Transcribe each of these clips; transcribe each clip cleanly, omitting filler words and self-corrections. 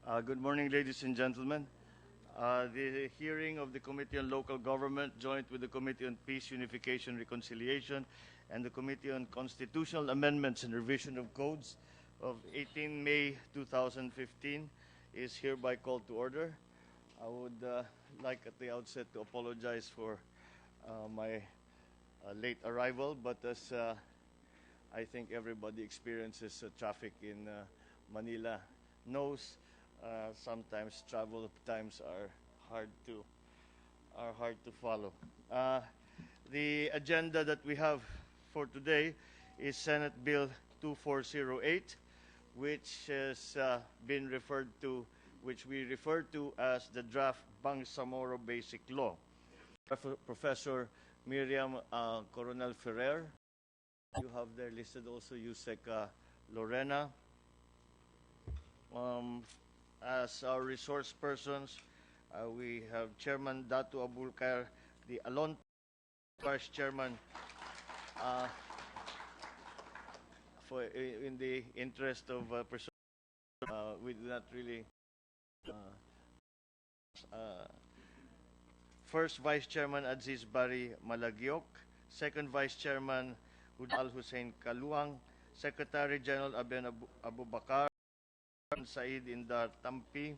Good morning, ladies and gentlemen. The hearing of the Committee on Local Government, joint with the Committee on Peace, Unification, Reconciliation, and the Committee on Constitutional Amendments and Revision of Codes of 18 May 2015 is hereby called to order. I would like at the outset to apologize for my late arrival, but as I think everybody experiences traffic in Manila knows, sometimes travel times are hard to follow. The agenda that we have for today is Senate Bill 2408, which has been referred to, which we refer to as the draft Bangsamoro Basic Law. Professor Miriam Coronel Ferrer. You have there listed also Yusek Lorena. As our resource persons, we have Chairman Datu Abulkair, the Alon Vice Chairman. In the interest of we do not really. First Vice Chairman Aziz Bari Malagiok, Second Vice Chairman Al Hussein Kaluang, Secretary General Aben Abu Bakar, Said Indar Tampi,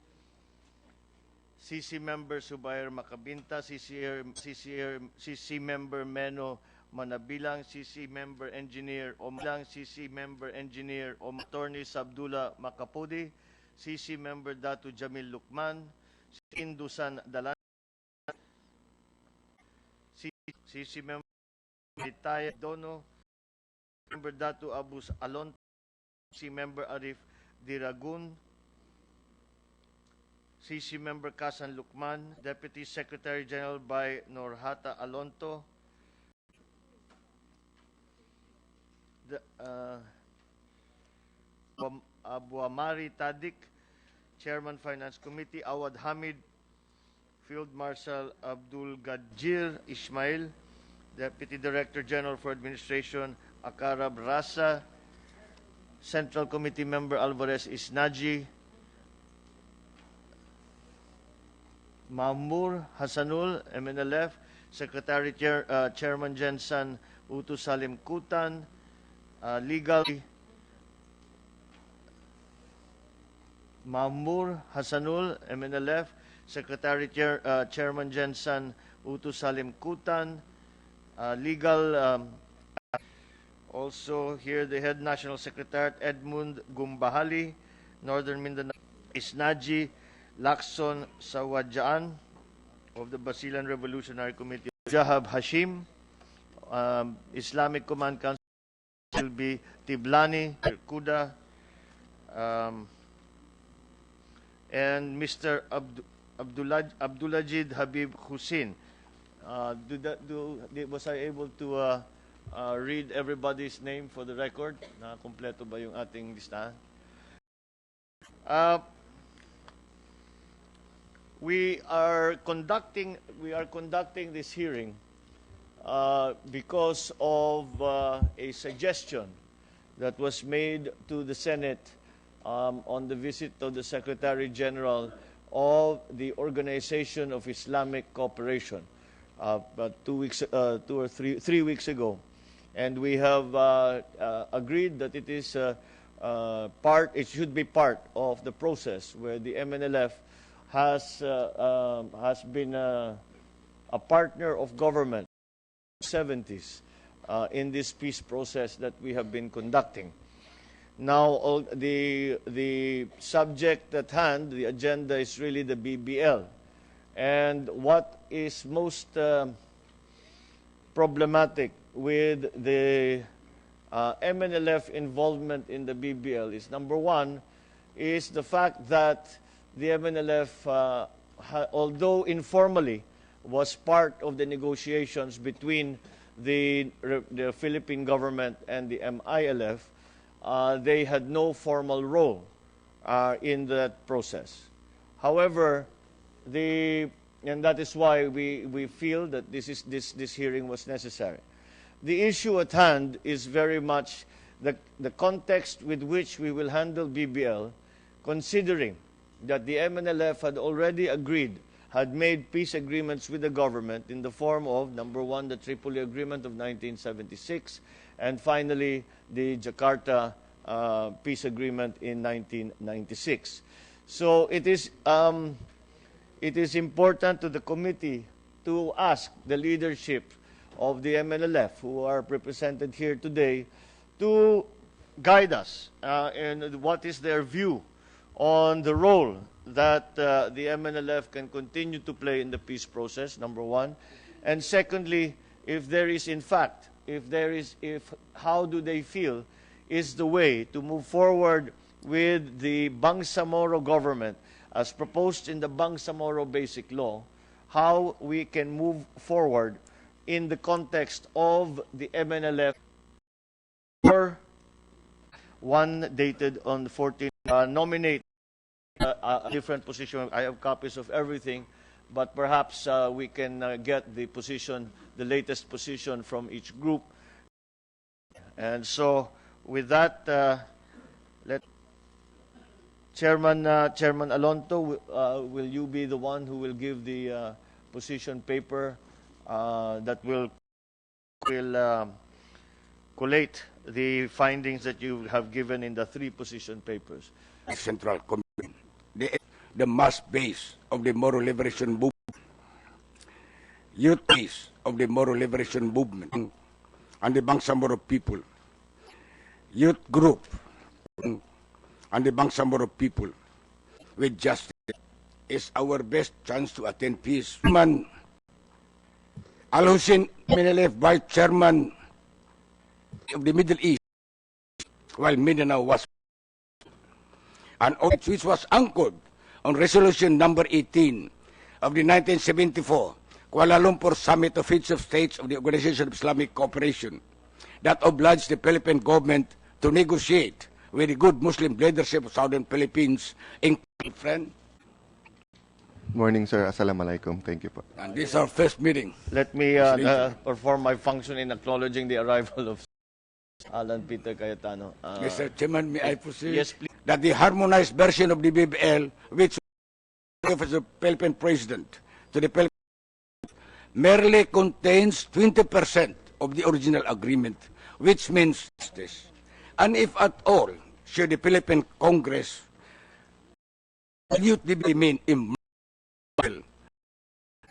CC Member Subair Makabinta, CC Member Meno Manabilang, CC Member Engineer Omlang, CC Member Engineer Attorney Sabdullah Makapudi, CC Member Datu Jamil Lukman, Indusan Dalan, CC Member Ditaya Dono, Member Datu Abus Alon, CC Member Arif Diragun, CC Member Kasan Lukman, Deputy Secretary General by Norhata Alonto, Abuamari Tadik, Chairman Finance Committee, Awad Hamid, Field Marshal Abdul Gajir Ismail, Deputy Director General for Administration, Akarab Rasa, Central Committee Member Alvarez Isnaji, Mahmour Hasanul, MNLF, Secretary Chairman Jensan Utu Salim Kutan, Legal Mahmour Hasanul, MNLF, Secretary Chairman Jensan Utu Salim Kutan, Legal also here the Head National Secretariat Edmund Gumbahali, Northern Mindanao Isnaji Lakson Sawadjaan of the Basilan Revolutionary Committee, Jahab Hashim, Islamic Command Council will be Tiblani Kuda, and Mr. Abdulajid Habib Hussein. Was I able to read everybody's name for the record? Kompleto ba yung ating listahan? We are conducting this hearing because of a suggestion that was made to the Senate on the visit of the Secretary General of the Organization of Islamic Cooperation about 3 weeks ago, and we have agreed that it is it should be part of the process where the MNLF has been a partner of government in the 70s in this peace process that we have been conducting. Now, the subject at hand, the agenda, is really the BBL. And what is most problematic with the MNLF involvement in the BBL is, number one, is the fact that the MNLF, although informally, was part of the negotiations between the Philippine government and the MILF. They had no formal role in that process. However, and that is why we feel that this hearing was necessary. The issue at hand is very much the context with which we will handle BBL, considering that the MNLF had already agreed, had made peace agreements with the government in the form of, number one, the Tripoli Agreement of 1976, and finally, the Jakarta Peace Agreement in 1996. So it is important to the committee to ask the leadership of the MNLF, who are represented here today, to guide us in what is their view on the role that the MNLF can continue to play in the peace process, number one. And secondly, if there is, in fact, how do they feel is the way to move forward with the Bangsamoro government as proposed in the Bangsamoro Basic Law, how we can move forward in the context of the MNLF, or one dated on the 14th, nominate a different position. I have copies of everything, but perhaps we can get the position, the latest position from each group. And so, with that, Chairman Alonto, will you be the one who will give the position paper that will collate the findings that you have given in the 3 position papers? Central Committee, the mass base of the Moro Liberation Movement, youth base of the Moro Liberation Movement, and the Bangsamoro people, youth group, and the Bangsamoro people, with justice, is our best chance to attain peace. Chairman Al-Hussein, MNLF Vice Chairman of the Middle East, while Mindanao was, and which was anchored on Resolution Number 18 of the 1974 Kuala Lumpur Summit of Heads of States of the Organization of Islamic Cooperation, that obliged the Philippine government to negotiate with the good Muslim leadership of Southern Philippines, including friend. Morning, sir. Assalamualaikum. Thank you po. And this is our first meeting. Let me perform my function in acknowledging the arrival of Alan Peter Cayetano. Mr. Chairman, may I proceed? Yes, please. That the harmonized version of the BBL, which was the Philippine President to the Philippine, merely contains 20% of the original agreement, which means this. And if at all, should the Philippine Congress salute the mean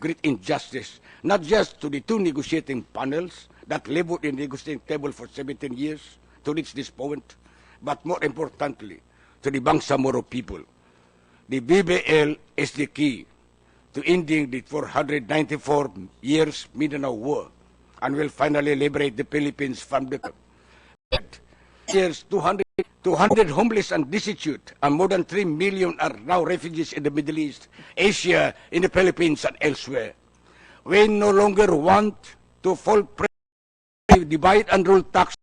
great injustice, not just to the 2 negotiating panels that labored in the negotiating table for 17 years to reach this point, but more importantly, to the Bangsamoro people. The BBL is the key to ending the 494 years Mindanao War, and will finally liberate the Philippines from the years 200 homeless and destitute, and more than 3 million are now refugees in the Middle East, Asia, in the Philippines, and elsewhere. We no longer want to fall prey to divide and rule tax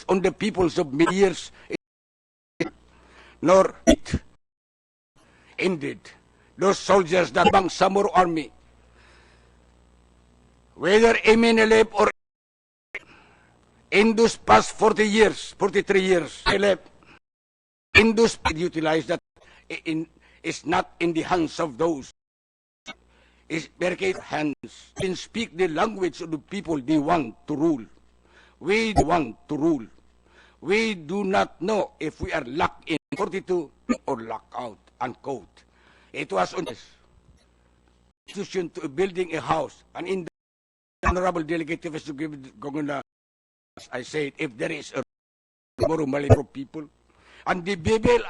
on the peoples of many years, nor it. Indeed, those soldiers that Bangsamoro army, whether MNLF or in those past 43 years, in those utilized that is not in the hands of those. Is barricade hands and speak the language of the people they want to rule. We want to rule. We do not know if we are locked in 42 or locked out, unquote. It was on this institution to building a house, and in the honorable delegate to give Governor, I said, if there is a Moro Malay people, and the BBL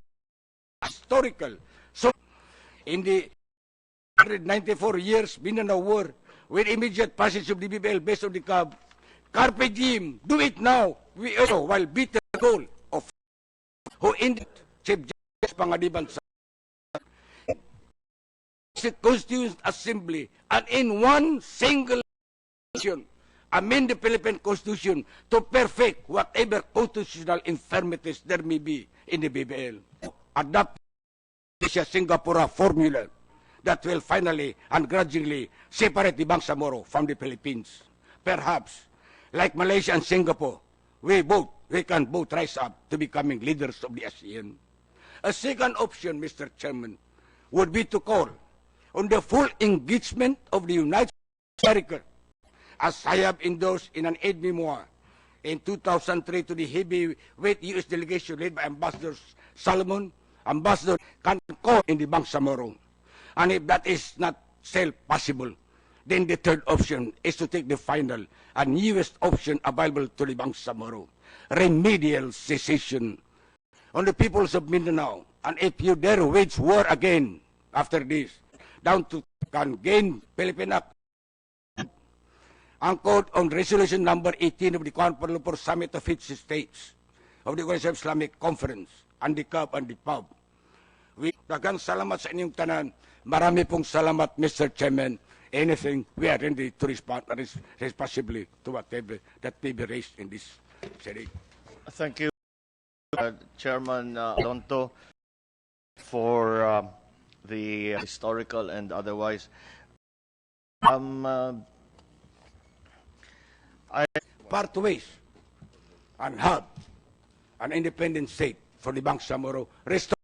historical. So, in the 194 years Mindanao War, with immediate passage of the BBL based on the Carpe Diem, do it now. We also, while bitter goal of who ended Chief Justice Pangadiban sa Constituent Assembly, and in one single nation, amend the Philippine Constitution to perfect whatever constitutional infirmities there may be in the BBL. Adopt the Singapore formula that will finally and gradually separate the Bangsamoro from the Philippines. Perhaps, like Malaysia and Singapore, we can both rise up to becoming leaders of the ASEAN. A second option, Mr. Chairman, would be to call on the full engagement of the United States of America, as I have endorsed in an aid memoir in 2003 to the heavyweight U.S. delegation led by Ambassador Solomon. Ambassador can call in the Bangsamoro. And if that is not still possible, then the third option is to take the final and newest option available to the Bangsamoro, remedial cessation on the peoples of Mindanao. And if you dare wage war again after this, down to can gain Philippine Act, anchored on resolution number 18 of the Kuala Lumpur Summit of its states of the Organization of Islamic Conference, and the CUB and the PUB. Daghang salamat sa inyong tanan. Marami pong salamat, Mr. Chairman. Anything, we are ready to respond responsibly to whatever that may be raised in this setting. Thank you, Chairman Lonto, for the historical and otherwise. Pathways and have an independent state for the Bangsamoro, restore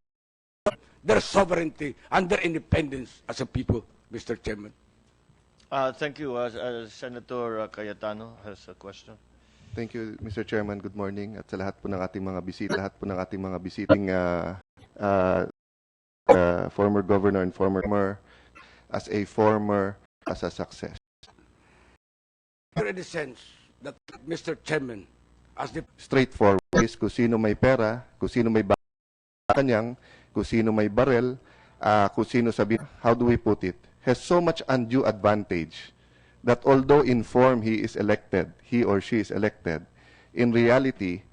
their sovereignty and their independence as a people, Mr. Chairman. Thank you. Senator Cayetano has a question. Thank you, Mr. Chairman. Good morning. At sa lahat po ng ating mga bisitang former governor and former as a success. In the sense that, Mr. Chairman, as the Straightforward is kung sino may pera, kung sino may kanyang, kung sino may barel, kung sino sabi, how do we put it, has so much undue advantage that although in form he or she is elected, in reality,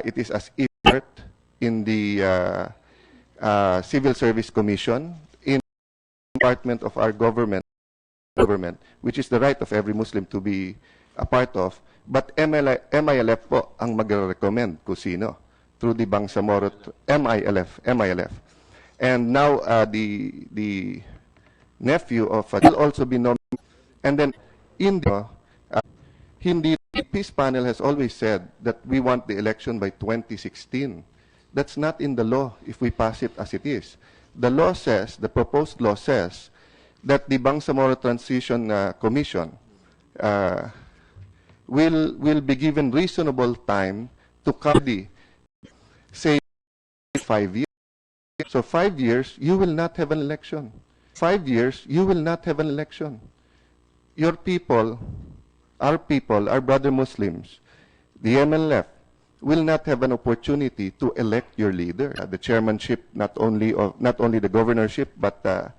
it is as if in the Civil Service Commission, in the department of our government, which is the right of every Muslim to be a part of, but MNLF po ang mag-recommend kung sino through the Bangsamoro MNLF. And now the nephew of will also be nominated. And then in the peace panel has always said that we want the election by 2016. That's not in the law if we pass it as it is. The law says, the proposed law says, that the Bangsamoro Transition Commission will be given reasonable time to cover say 5 years. So 5 years, you will not have an election. 5 years, you will not have an election. Your people, our brother Muslims, the MNLF, will not have an opportunity to elect your leader. The chairmanship, not only the governorship, but the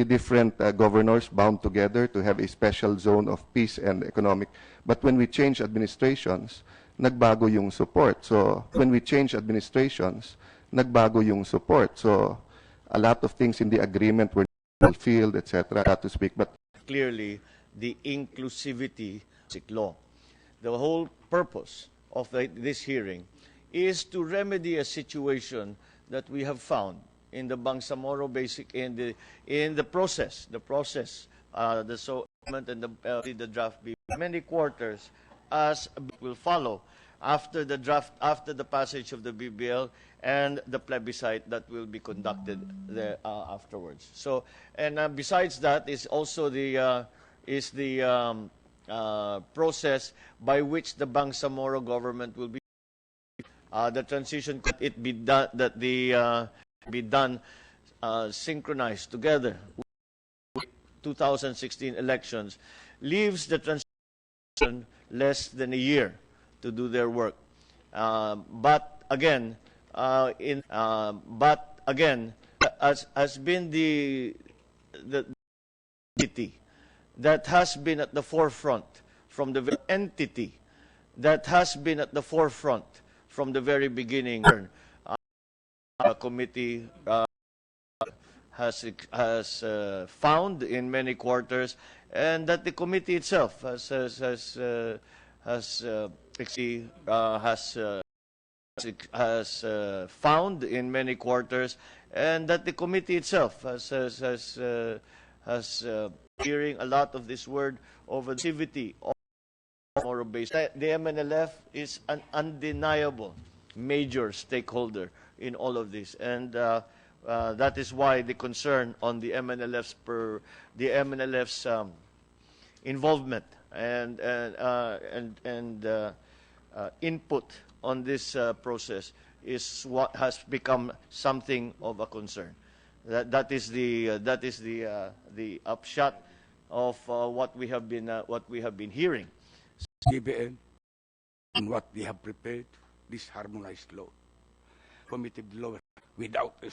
different governors bound together to have a special zone of peace and economic. But when we change administrations, nagbago yung support. So when we change administrations, nagbago yung support. So a lot of things in the agreement were fulfilled, etc., to speak. But Clearly, the inclusivity law. The whole purpose of this hearing is to remedy a situation that we have found in the Bangsamoro in the process, the settlement and the draft bill. Many quarters as will follow after the passage of the BBL and the plebiscite that will be conducted there afterwards. So, and besides that is also the process by which the Bangsamoro government will be the transition be done synchronized together with 2016 elections, leaves the transition less than a year to do their work. But again, has been the entity that has been at the forefront from the entity that has been at the forefront from the very beginning. The committee has found in many quarters, and that the committee itself has found in many quarters, and that the committee itself has hearing a lot of this word over the activity of Moro-based. The MNLF is an undeniable major stakeholder in all of this. And that is why the concern on the MNLF's involvement and input on this process is what has become something of a concern. That is the upshot of what we have been hearing. GBN and what they have prepared, this harmonized law, committed law without us.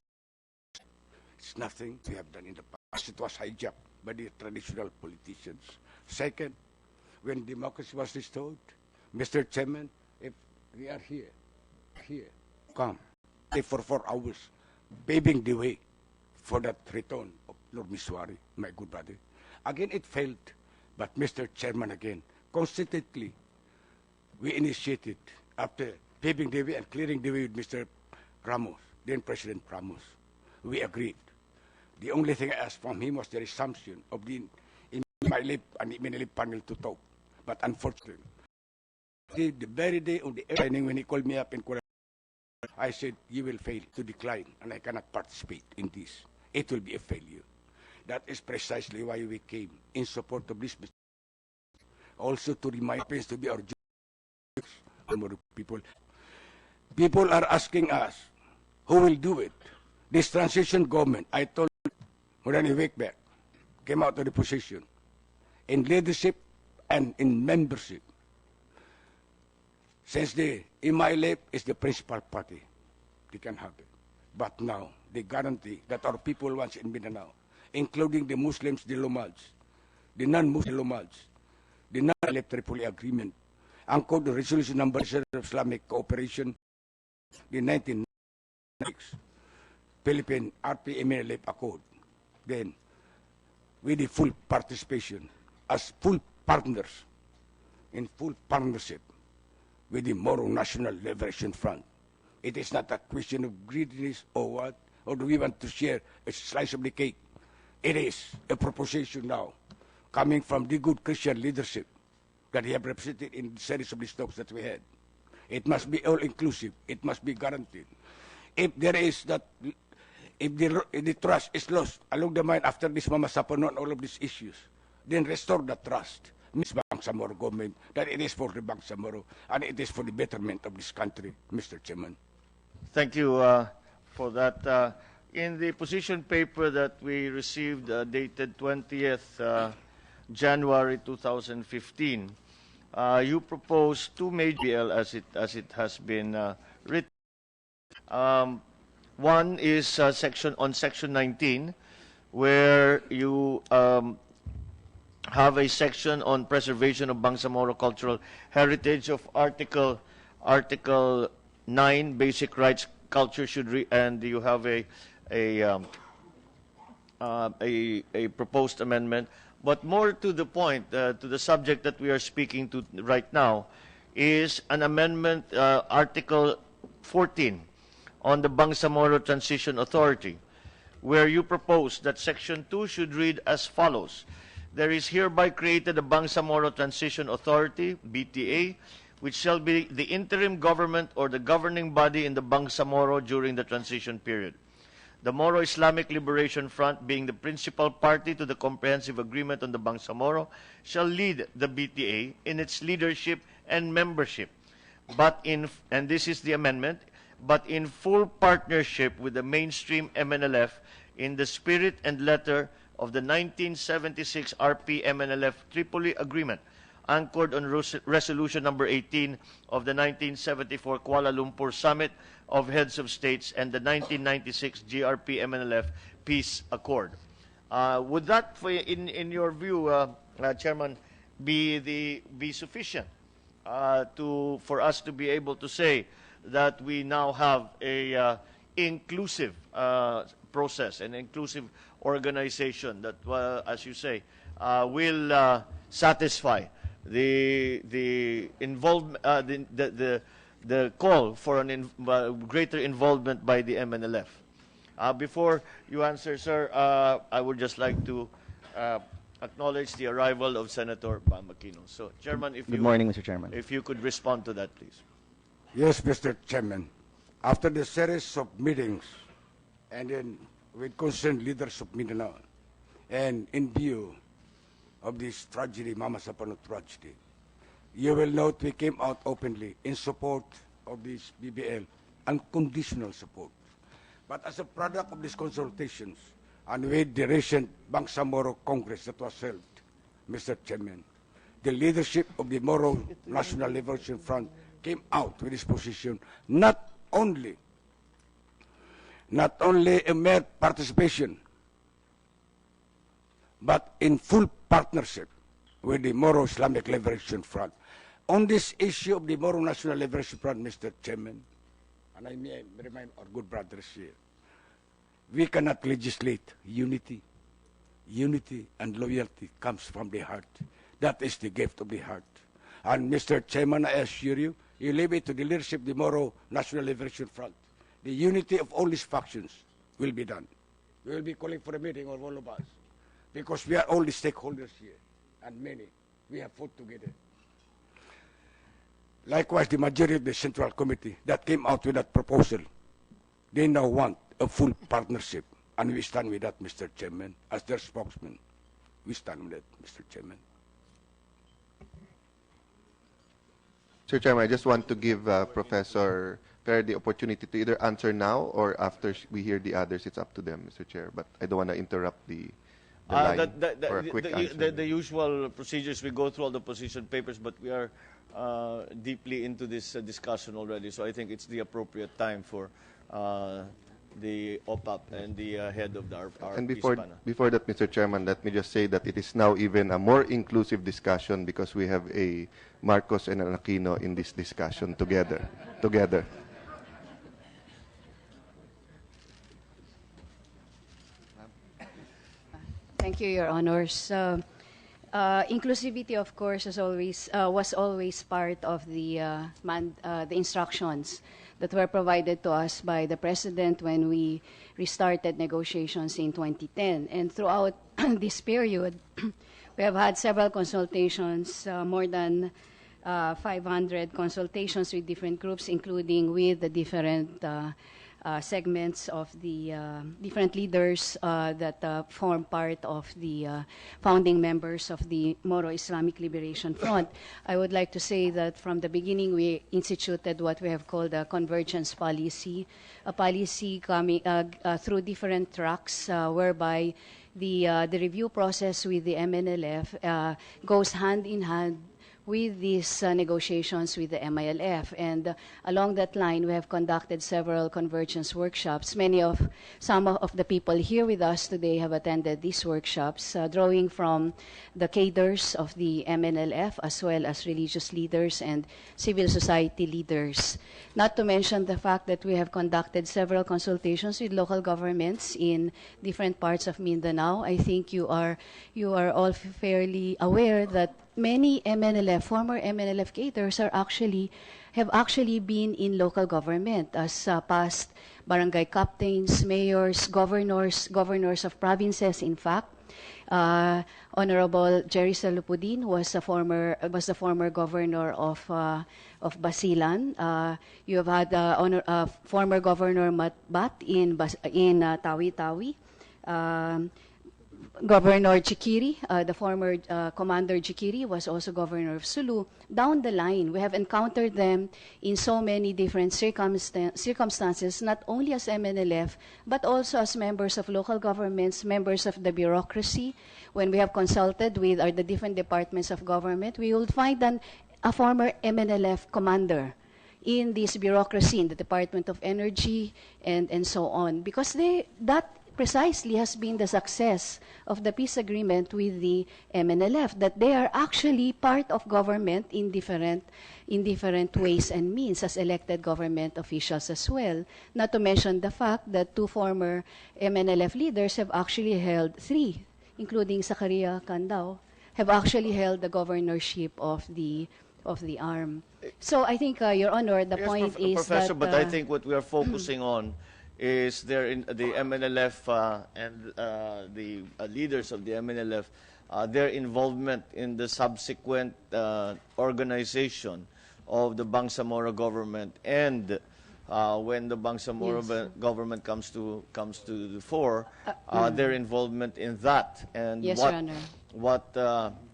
It's nothing we have done in the past. It was hijacked by the traditional politicians. Second, when democracy was restored, Mr. Chairman, if we are here, come, stay for 4 hours, paving the way for that return of Lord Miswari, my good brother. Again, it failed, but Mr. Chairman, again, constantly, we initiated, after paving the way and clearing the way with Mr. Ramos, then President Ramos, we agreed. The only thing I asked from him was the resumption of the MNLF and the MNLF panel to talk. But unfortunately, the very day on the airline when he called me up in Kuala, I said, you will fail to decline, and I cannot participate in this. It will be a failure. That is precisely why we came in support of this. Also to remind us to be our people. People are asking us, who will do it? This transition government, I told you, more than a week back, came out of the position in leadership and in membership. Since the MNLF is the principal party, they can have it. But now, they guarantee that our people wants in Mindanao, including the Muslims, the Lumals, the non-Muslim Lumals, the non-MNLF Tripoli Agreement, anchored the resolution number of Islamic cooperation, the 1996 Philippine RP-MNLF Accord. Then, with the full participation, as full partners, in full partnership with the Moro National Liberation Front. It is not a question of greediness or what, or do we want to share a slice of the cake. It is a proposition now coming from the good Christian leadership that he have represented in the series of these talks that we had. It must be all-inclusive. It must be guaranteed. If there is that, if the trust is lost along the line after this Mama Sapano and all of these issues, then restore the trust. Ms. Bangsamoro government, that it is for the Bangsamoro and it is for the betterment of this country, Mr. Chairman. Thank you for that. In the position paper that we received dated 20th January 2015, you proposed two major BL as it has been written. One is section 19, where you have a section on preservation of Bangsamoro cultural heritage of Article 9, basic rights, culture should and you have a proposed amendment. But more to the point, to the subject that we are speaking to right now, is an amendment, Article 14, on the Bangsamoro Transition Authority, where you propose that Section 2 should read as follows. There is hereby created a Bangsamoro Transition Authority, BTA, which shall be the interim government or the governing body in the Bangsamoro during the transition period. The Moro Islamic Liberation Front, being the principal party to the comprehensive agreement on the Bangsamoro, shall lead the BTA in its leadership and membership, and this is the amendment, but in full partnership with the mainstream MNLF in the spirit and letter of the 1976 RP-MNLF Tripoli Agreement, anchored on Resolution number 18 of the 1974 Kuala Lumpur Summit of Heads of States and the 1996 GRP-MNLF Peace Accord. Would that, in your view, Chairman, be sufficient for us to be able to say that we now have a inclusive process, an inclusive organization that, as you say, will satisfy the call for greater involvement by the MNLF. Before you answer, sir, I would just like to acknowledge the arrival of Senator Bam Aquino. So, Chairman, Good morning, Mr. Chairman. If you could respond to that, please. Yes, Mr. Chairman. after the series of meetings, and then with concerned leaders of Mindanao, and in view of this tragedy, Mama Sapano tragedy, you will note we came out openly in support of this BBL, unconditional support. But as a product of these consultations, and with the recent Bangsamoro Congress that was held, Mr. Chairman, the leadership of the Moro National Liberation Front came out with this position, not only a mere participation, but in full partnership with the Moro Islamic Liberation Front. On this issue of the Moro National Liberation Front, Mr. Chairman, and I may remind our good brothers here, we cannot legislate unity. Unity and loyalty comes from the heart. That is the gift of the heart. And Mr. Chairman, I assure you, you leave it to the leadership of the Moro National Liberation Front. The unity of all these factions will be done. We will be calling for a meeting of all of us, because we are all the stakeholders here, and many. We have fought together. Likewise, the majority of the Central Committee that came out with that proposal, they now want a full partnership, and we stand with that, Mr. Chairman. As their spokesman, we stand with that, Mr. Chairman. Mr. Chairman, I just want to give Professor Fair the opportunity to either answer now or after we hear the others. It's up to them, Mr. Chair, but I don't want to interrupt the line for a quick answer. The usual procedures, we go through all the position papers, but we are deeply into this discussion already, so I think it's the appropriate time for the OPAP and the head of our And peace before, panel. before that, Mr. Chairman, let me just say that it is now even a more inclusive discussion because we have a Marcos and an Aquino in this discussion together. Thank you, Your Honors. Inclusivity, of course, was always part of the instructions that were provided to us by the President when we restarted negotiations in 2010. And throughout this period, we have had several consultations, more than 500 consultations with different groups, including with the different segments of the different leaders that form part of the founding members of the Moro Islamic Liberation Front. I would like to say that from the beginning we instituted what we have called a convergence policy, a policy coming through different tracks whereby the review process with the MNLF goes hand in hand with these negotiations with the MNLF. And along that line, we have conducted several convergence workshops. Some of the people here with us today have attended these workshops, drawing from the cadres of the MNLF, as well as religious leaders and civil society leaders. Not to mention the fact that we have conducted several consultations with local governments in different parts of Mindanao. I think you are all fairly aware that many former MNLF cadres have actually been in local government as past barangay captains, mayors, governors of provinces. In fact, Honorable Jerry Salupudin was the former governor of Basilan. You have had former Governor Matbat in Tawi-Tawi. Governor Chikiri, the former Commander Chikiri, was also governor of Sulu. Down the line, we have encountered them in so many different circumstances, not only as MNLF, but also as members of local governments, members of the bureaucracy. When we have consulted with the different departments of government, we will find a former MNLF commander in this bureaucracy, in the Department of Energy, and so on, because that precisely has been the success of the peace agreement with the MNLF, that they are actually part of government in different ways and means as elected government officials as well. Not to mention the fact that two former MNLF leaders have actually held three, including Zakaria Candao, have actually held the governorship of the arm. So I think, Your Honor, the point is Professor, that... but I think what we are focusing on is there in the MNLF and the leaders of the MNLF, their involvement in the subsequent organization of the Bangsamoro government and when the Bangsamoro Yes. government comes to the fore, their involvement in that, and Yes, Your Honor. what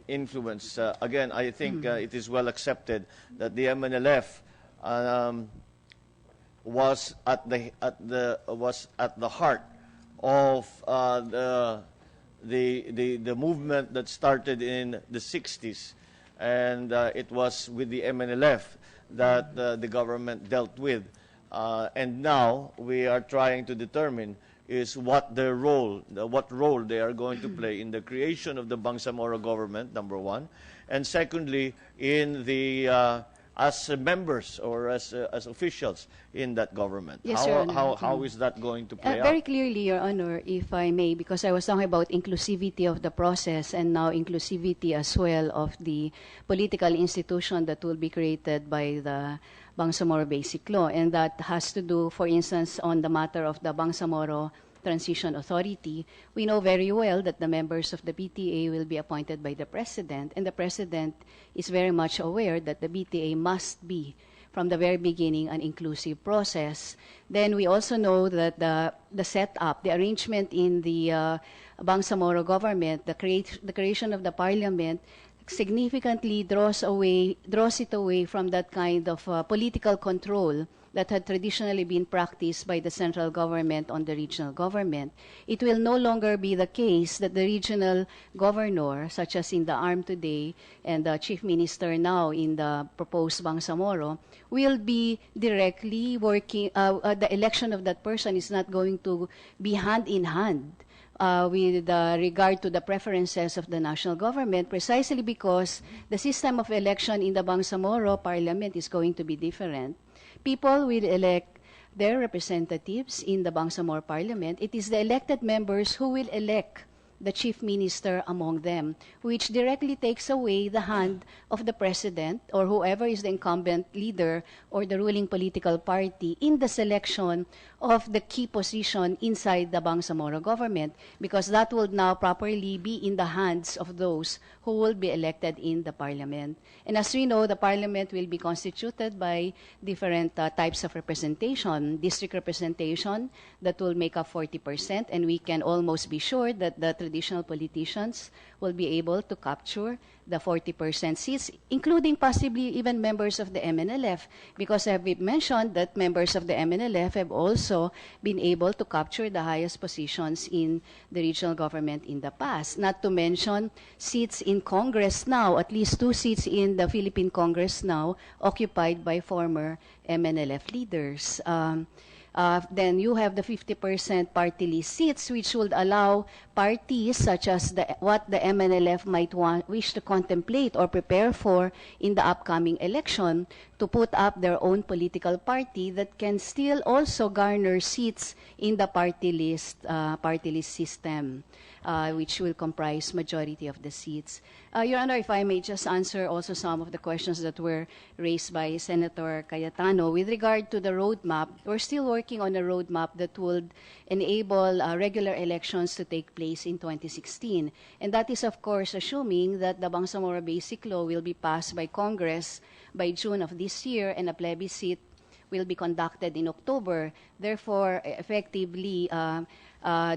influence. Again, I think it is well accepted that the MNLF was at the heart of the movement that started in the 60s, and it was with the MNLF that the government dealt with, and now we are trying to determine is what their role, what role they are going to play in the creation of the Bangsamoro government, number one, and secondly, in the as members or as officials in that government. Yes, Your Honor. How is that going to play Very out? clearly, Your Honor, if I may, because I was talking about inclusivity of the process and now inclusivity as well of the political institution that will be created by the Bangsamoro Basic Law. And that has to do, for instance, on the matter of the Bangsamoro Transition Authority. We know very well that the members of the BTA will be appointed by the President, and the President is very much aware that the BTA must be, from the very beginning, an inclusive process. Then we also know that the setup, the arrangement in the Bangsamoro government, the creation of the parliament, significantly draws it away from that kind of political control that had traditionally been practiced by the central government on the regional government. It will no longer be the case that the regional governor, such as in the ARM today and the chief minister now in the proposed Bangsamoro, will be directly working, the election of that person is not going to be hand in hand with regard to the preferences of the national government, precisely because the system of election in the Bangsamoro parliament is going to be different. People will elect their representatives in the Bangsamoro parliament. It is the elected members who will elect the chief minister among them, which directly takes away the hand of the president or whoever is the incumbent leader or the ruling political party in the selection of the key position inside the Bangsamoro government, because that will now properly be in the hands of those who will be elected in the parliament. And as we know, the parliament will be constituted by different types of representation. District representation that will make up 40%, and we can almost be sure that the traditional politicians will be able to capture the 40% seats, including possibly even members of the MNLF, because I have mentioned that members of the MNLF have also been able to capture the highest positions in the regional government in the past. Not to mention seats in Congress now, at least 2 seats in the Philippine Congress now, occupied by former MNLF leaders. Then you have the 50% party list seats, which would allow parties such as what the MNLF might wish to contemplate or prepare for in the upcoming election, to put up their own political party that can still also garner seats in the party list system, which will comprise majority of the seats. Your Honor, if I may just answer also some of the questions that were raised by Senator Cayetano. With regard to the roadmap, we're still working on a roadmap that would enable regular elections to take place in 2016. And that is, of course, assuming that the Bangsamoro Basic Law will be passed by Congress by June of this year, and a plebiscite will be conducted in October, therefore effectively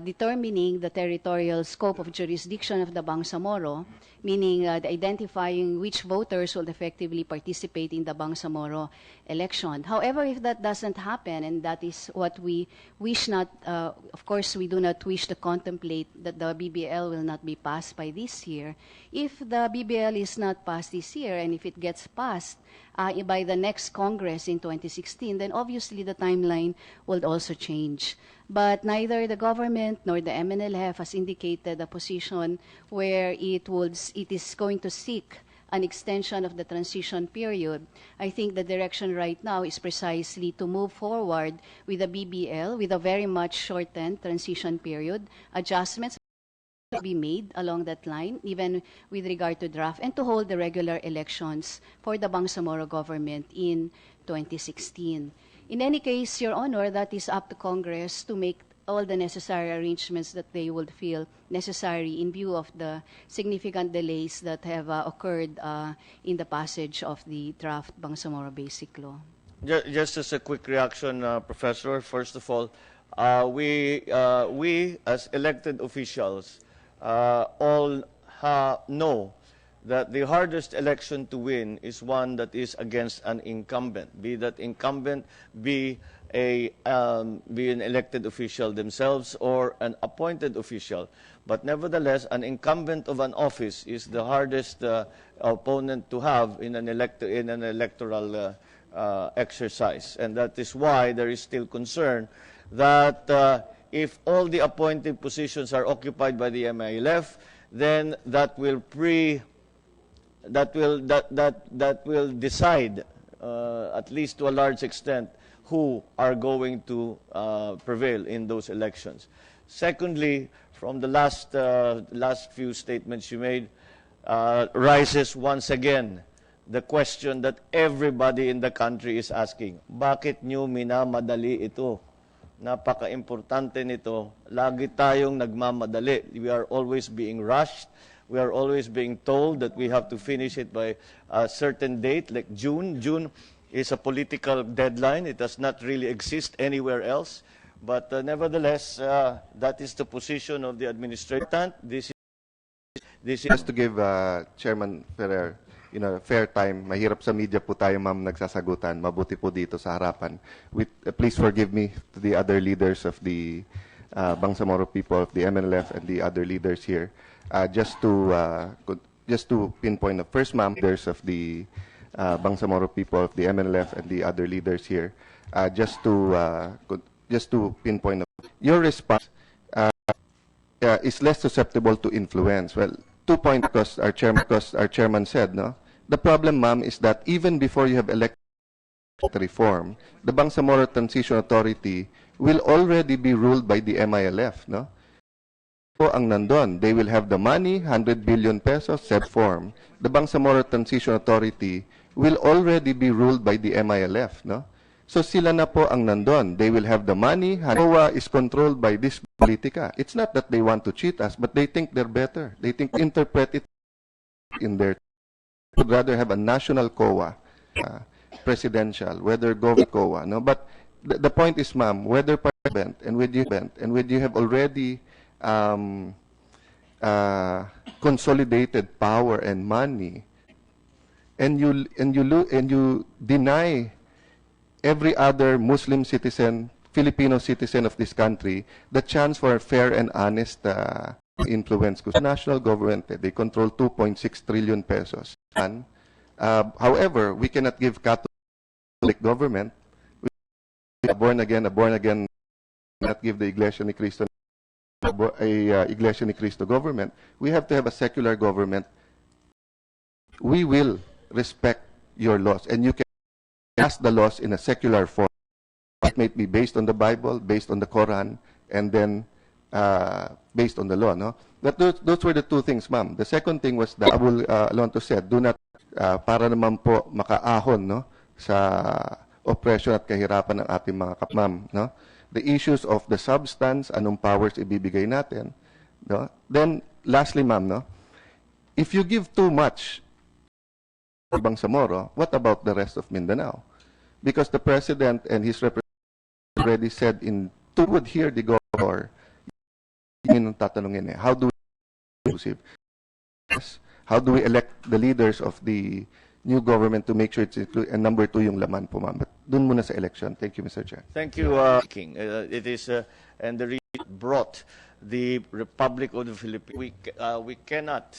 determining the territorial scope of jurisdiction of the Bangsamoro, meaning identifying which voters will effectively participate in the Bangsamoro election. However, if that doesn't happen, and that is what we wish not, of course, we do not wish to contemplate that the BBL will not be passed by this year. If the BBL is not passed this year, and if it gets passed by the next Congress in 2016, then obviously the timeline will also change. But neither the government nor the MNLF has indicated a position where it is going to seek an extension of the transition period. I think the direction right now is precisely to move forward with the BBL with a very much shortened transition period, adjustments to be made along that line, even with regard to draft, and to hold the regular elections for the Bangsamoro government in 2016. In any case, Your Honor, that is up to Congress to make all the necessary arrangements that they would feel necessary in view of the significant delays that have occurred in the passage of the draft Bangsamoro Basic Law. Just as a quick reaction, Professor, first of all, we as elected officials all know that the hardest election to win is one that is against an incumbent, be that incumbent be be an elected official themselves or an appointed official. But nevertheless, an incumbent of an office is the hardest opponent to have in an electoral exercise. And that is why there is still concern that if all the appointed positions are occupied by the MNLF, then that will decide, at least to a large extent, who are going to prevail in those elections. Secondly, from the last few statements you made, rises once again the question that everybody in the country is asking: bakit nyo minamadali ito? Napaka-importante nito. Lagi tayong nagmamadali. We are always being rushed. We are always being told that we have to finish it by a certain date, like June. June is a political deadline. It does not really exist anywhere else. But nevertheless, that is the position of the administration. This is Just to give Chairman Ferrer, fair time. Mahirap sa media po tayo, ma'am, nagsasagutan. Mabuti po dito sa harapan. Please forgive me to the other leaders of the Bangsamoro people, of the MNLF, and the other leaders here. Just to pinpoint the first, ma'am, leaders of the Bangsamoro people, of the MNLF, and the other leaders here. Just to pinpoint your response is less susceptible to influence. Well, 2 points, because our chairman said, no. The problem, ma'am, is that even before you have elected reform, the Bangsamoro Transition Authority will already be ruled by the MNLF, no. Po ang nandun, they will have the money, 100 billion pesos, set form. The Bangsamoro Transition Authority will already be ruled by the MNLF, no. So sila na po ang nandun. They will have the money. COA is controlled by this politica. It's not that they want to cheat us, but they think they're better. They think interpret it in their. Would rather have a national COA, presidential, whether government COA. No, but the point is, ma'am, whether parliament and with you have already consolidated power and money, and you deny every other Muslim citizen, Filipino citizen of this country, the chance for a fair and honest influence. Because the national government, they control 2.6 trillion pesos. And, however, we cannot give Catholic government, a born again, not give the Iglesia ni Cristo a Iglesia ni Cristo government. We have to have a secular government. We will respect your laws, and you can pass the laws in a secular form. It may be based on the Bible, based on the Quran, and then based on the law. No, but those were the two things, ma'am. The second thing was that Abul Alonto said, do not para naman po makaahon, no, sa oppression at kahirapan ng ating mga kapmam, no. The issues of the substance, anong powers ibibigay natin, no. Then lastly, ma'am, no, if you give too much Bangsamoro, what about the rest of Mindanao? Because the president and his representative already said would hear the governor. Yun ang tatanungin eh. How do we inclusive? How do we elect the leaders of the new government to make sure it's inclusive? And number 2, yung laman po, ma'am. But dun muna sa election. Thank you, Mr. Chair. Thank you, King. It is, and the region brought the Republic of the Philippines. We cannot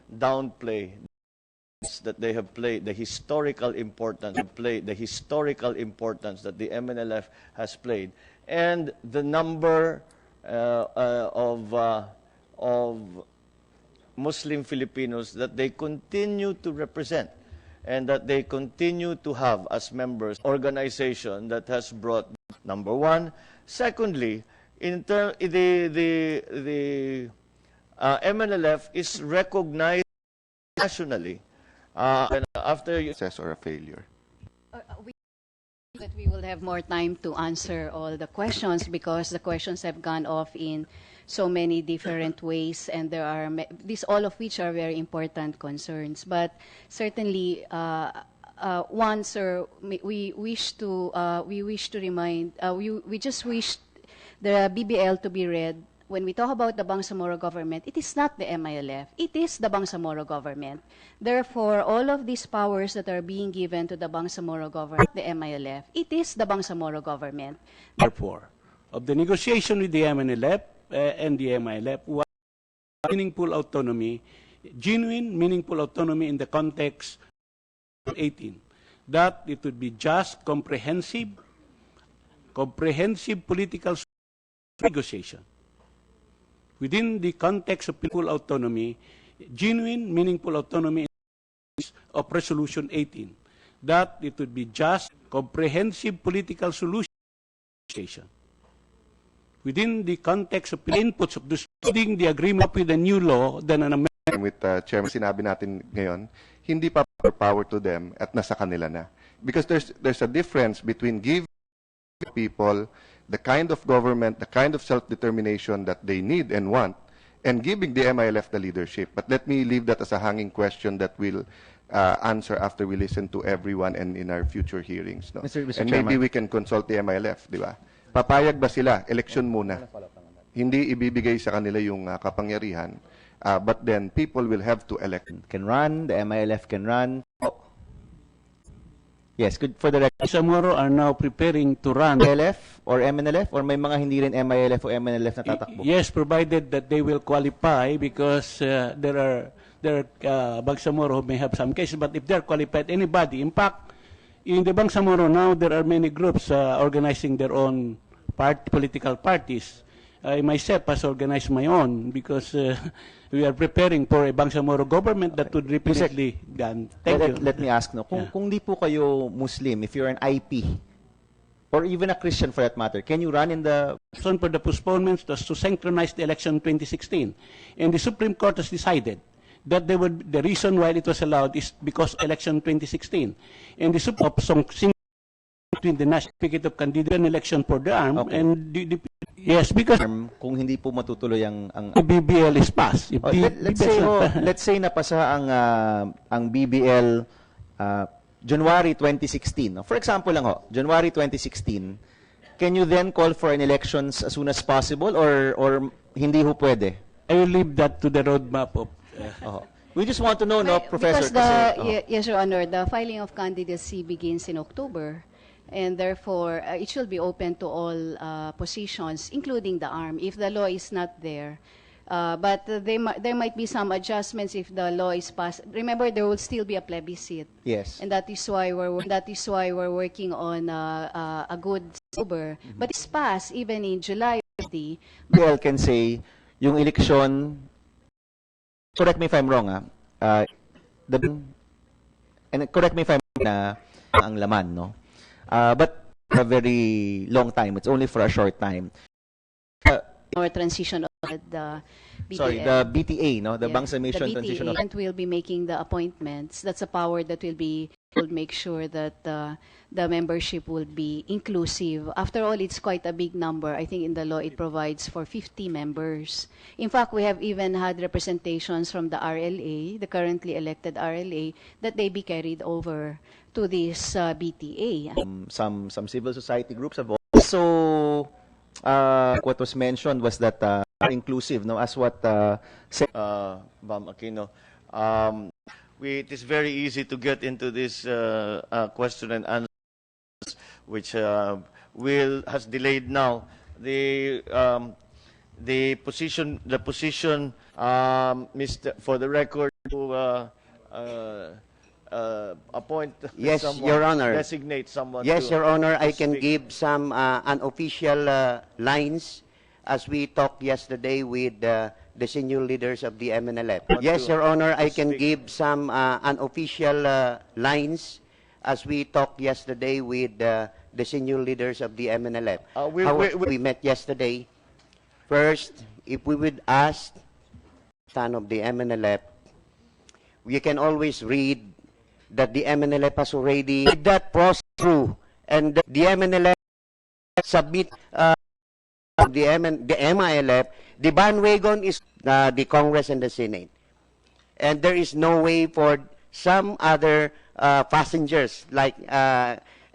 downplay that they have played, the historical importance that the MNLF has played, and the number of Muslim Filipinos that they continue to represent and that they continue to have as members. Organization that has brought, number one. Secondly, the MNLF is recognized nationally. And after you Success or a failure? That we will have more time to answer all the questions because the questions have gone off in so many different ways, and there are these all of which are very important concerns. But certainly, one, sir, we wish to remind we just wish the BBL to be read. When we talk about the Bangsamoro government, it is not the MNLF. It is the Bangsamoro government. Therefore, all of these powers that are being given to the Bangsamoro government, the MNLF, it is the Bangsamoro government. Therefore, of the negotiation with the MNLF and the MNLF was meaningful autonomy, genuine meaningful autonomy in the context of 18, that it would be just, comprehensive political negotiation. Within the context of political autonomy, genuine, meaningful autonomy of Resolution 18, that it would be just, comprehensive political solution within the context of inputs of including the agreement with the new law, then an amendment. With Chairman, sinabi natin ngayon, hindi pa power to them at nasa kanila na. Because there's a difference between giving people the kind of government, the kind of self-determination that they need and want, and giving the MNLF the leadership. But let me leave that as a hanging question that we'll answer after we listen to everyone and in our future hearings. No? Mr. And Chairman. maybe we can consult the MNLF, di ba? Papayag ba sila? Election muna. Hindi ibibigay sa kanila yung kapangyarihan. But then people will have to elect. Can run, the MNLF can run. Oh. Yes, good for the record. Bangsamoro are now preparing to run. MNLF or MNLF or may mga hindi rin MNLF o MNLF na tatakbo? Yes, provided that they will qualify because there are Bangsamoro who may have some cases, but if they're qualified, anybody. In fact, in the Bangsamoro now, there are many groups organizing their own political parties. I myself has organized my own because we are preparing for a Bangsamoro government that would repeatedly done. Thank you. Let me ask, no, kung di po kayo Muslim, if you're an IP, or even a Christian for that matter, can you run in the... For the postponements was to synchronize the election 2016. And the Supreme Court has decided that the reason why it was allowed is because election 2016. And the Supreme Court between the National Certificate of Candidate and election for the arm and yes, because kung hindi po matutuloy ang BBL is passed. Let's say napasa ang BBL January 2016. No? For example lang January 2016, can you then call for an elections as soon as possible or hindi ho pwede? I will leave that to the roadmap of We just want to know, no, Professor. Because yes, Your Honor, the filing of candidacy begins in October. And therefore, it should be open to all positions, including the arm, if the law is not there. But there might be some adjustments if the law is passed. Remember, there will still be a plebiscite. Yes. And that is why we're working on a good October. But it's passed even in July. BL can say yung election. Correct me if I'm wrong, and correct me if I'm wrong na ang laman, no? But for a very long time. It's only for a short time. Or transition of the BTA. Sorry, the BTA, no? The Bangsamation Transition. The BTA will be making the appointments. That's a power that will make sure that the membership will be inclusive. After all, it's quite a big number. I think in the law it provides for 50 members. In fact, we have even had representations from the RLA, the currently elected RLA, that they be carried over to this BTA. Some civil society groups have also what was mentioned was that inclusive, no, as what said Ma'am Aquino. It is very easy to get into this question and answers, which has delayed now. The position, Mr. For the record, to appoint yes, someone, Your Honor. designate someone. Yes, Your Honor, I can speak. give some unofficial lines as we talked yesterday with the senior leaders of the MNLF. Yes, Your Honor, I can give some unofficial lines as we talked yesterday with the senior leaders of the MNLF. We met yesterday. First, if we would ask son of the MNLF, we can always read that the MNLF has already did that process through and the MNLF submit the MILF, the bandwagon is the Congress and the Senate. And there is no way for some other passengers, like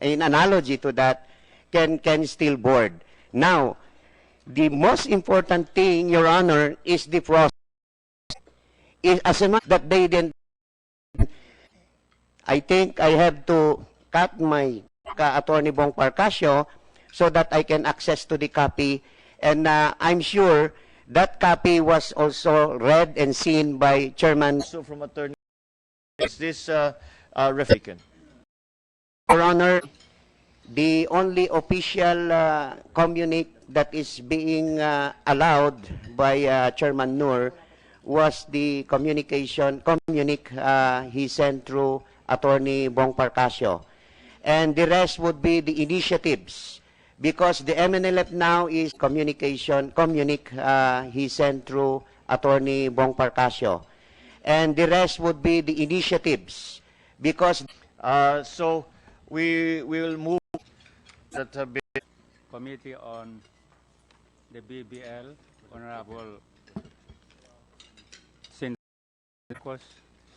in analogy to that, can still board. Now, the most important thing, Your Honor, is the process. As much that they didn't, I think I have to cut my Attorney Bong Parcasio so that I can access to the copy. And I'm sure that copy was also read and seen by Chairman. So from attorney, is this Refican? Your Honor, the only official communique that is being allowed by Chairman Noor was the communique he sent through Attorney Bong Parcasio. And the rest would be the initiatives, because the MNLF now is communique he sent through Attorney Bong Parcasio. And the rest would be the initiatives, because so we will move that have been Committee on the BBL, Honorable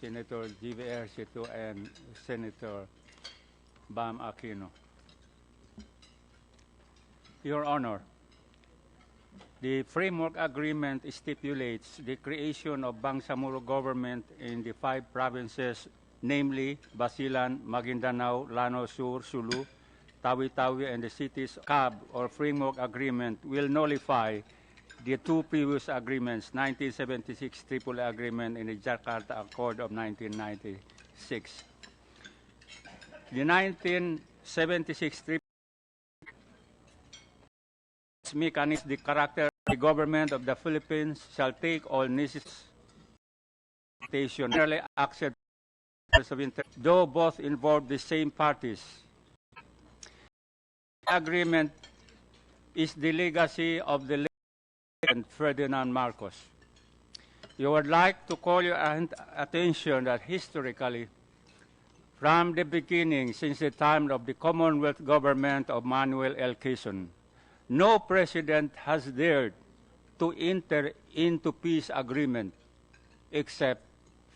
Senator GVR Situ and Senator Bam Aquino. Your Honor, the framework agreement stipulates the creation of Bangsamoro government in the 5 provinces, namely Basilan, Maguindanao, Lanao Sur, Sulu, Tawi-Tawi, and the cities. CAB, or framework agreement, will nullify the 2 previous agreements, 1976 Tripoli Agreement and the Jakarta Accord of 1996. The 1976 Tripoli mechanism, the character of the government of the Philippines shall take all necessary generally accept of interest, though both involve the same parties. The agreement is the legacy of the late Ferdinand Marcos. You would like to call your attention that historically, from the beginning, since the time of the Commonwealth government of Manuel L. Quezon, no president has dared to enter into peace agreement except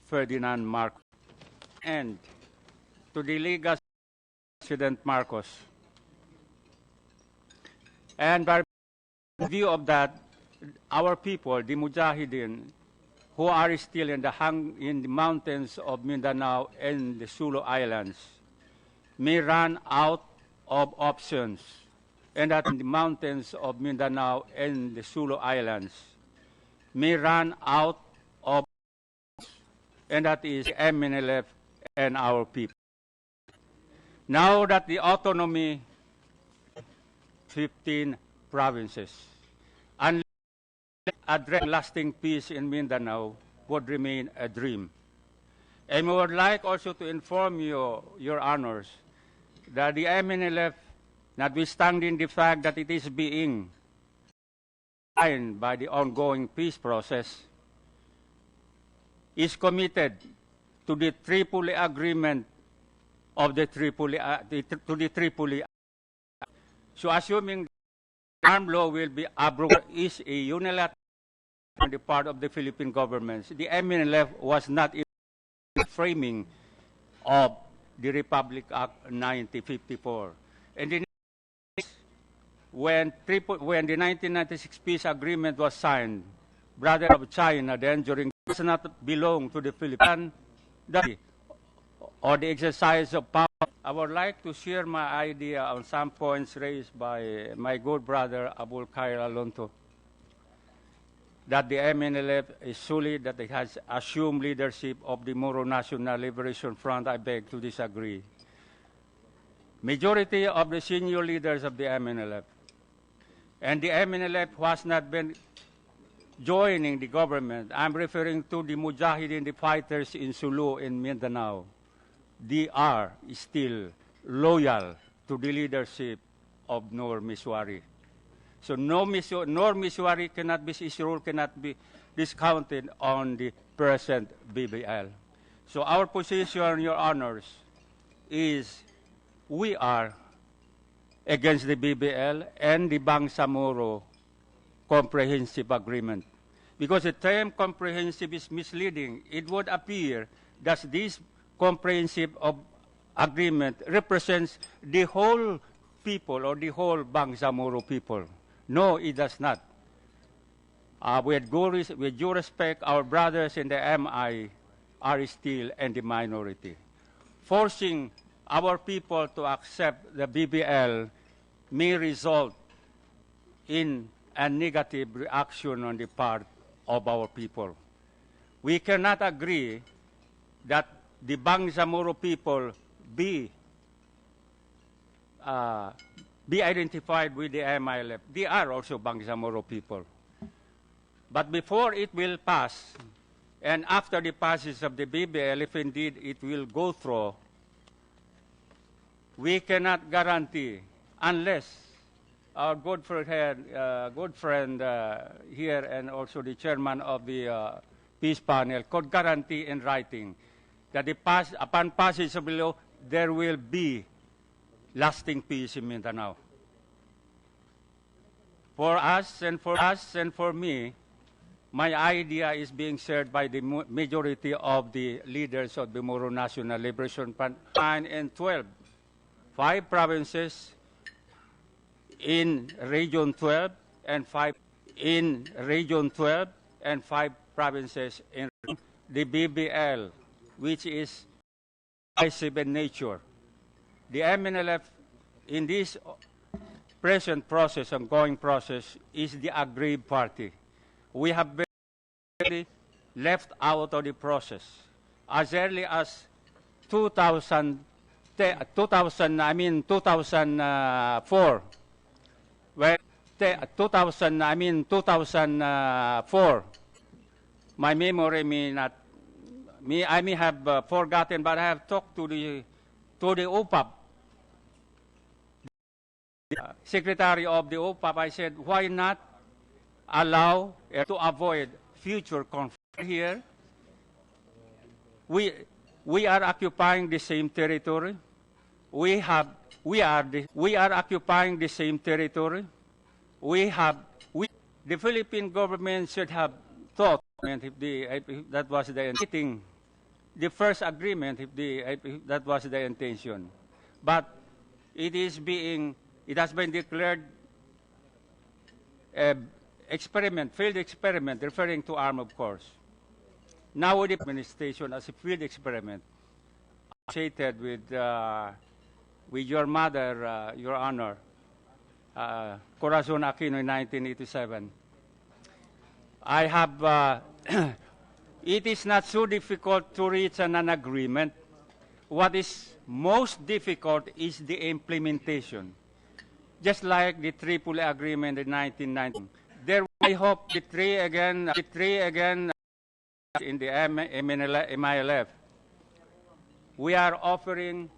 Ferdinand Marcos. And to the legacy of President Marcos. And by view of that, our people, the Mujahideen, who are still in the mountains of Mindanao and the Sulu Islands, may run out of options, and that in the mountains of Mindanao and the Sulu Islands may run out of options, and that is MNLF and our people. Now that the autonomy 15 provinces, unless address lasting peace in Mindanao would remain a dream. And we would like also to inform you, Your Honors, that the MNLF, notwithstanding the fact that it is being signed by the ongoing peace process, is committed to the Tripoli Agreement of the Tripoli. So assuming armed law will be abrogated is a unilateral on the part of the Philippine government. The MNLF was not in the framing of the Republic Act 1954. And when the 1996 peace agreement was signed, brother of China then during does not belong to the Philippines, or the exercise of power. I would like to share my idea on some points raised by my good brother Abul Khair Alonto, that the MNLF is solely that it has assumed leadership of the Moro National Liberation Front. I beg to disagree. Majority of the senior leaders of the MNLF and the MNLF has not been joining the government. I'm referring to the Mujahideen, the fighters in Sulu in Mindanao. They are still loyal to the leadership of Noor Miswari. So Noor Miswari cannot be, his role cannot be discounted on the present BBL. So our position, Your Honors, is we are against the BBL and the Bangsamoro Comprehensive Agreement. Because the term comprehensive is misleading. It would appear that this comprehensive agreement represents the whole people or the whole Bangsamoro people. No, it does not. With due respect, our brothers in the MI are still in the minority. Forcing our people to accept the BBL may result in a negative reaction on the part of our people. We cannot agree that the Bangsamoro people be identified with the MNLF. They are also Bangsamoro people. But before it will pass, and after the passage of the BBL, if indeed it will go through, we cannot guarantee unless our good friend here and also the chairman of the peace panel could guarantee in writing that upon passage of the law, there will be lasting peace in Mindanao. For us and for me, my idea is being shared by the majority of the leaders of the Moro National Liberation Front, 9 and 12, 5 provinces in Region 12 and 5 in Region 12 and 5 provinces in the BBL, which is divisive in nature. The MNLF in this present process, ongoing process, is the aggrieved party. We have been left out of the process as early as 2004. Where 2004. My memory I may have forgotten, but I have talked to the OPAP, secretary of the OPAP. I said, why not allow to avoid future conflict here? We are occupying the same territory. We are occupying the same territory. The Philippine government should have thought if that was the first agreement, if that was the intention. But it has been declared field experiment, referring to arm, of course. Now with the administration as a field experiment, associated with your mother, Your Honor, Corazon Aquino in 1987. I have, it is not so difficult to reach an agreement. What is most difficult is the implementation. Just like the Tripoli Agreement in 1990. There, I hope the three again in the MNLF. We are opening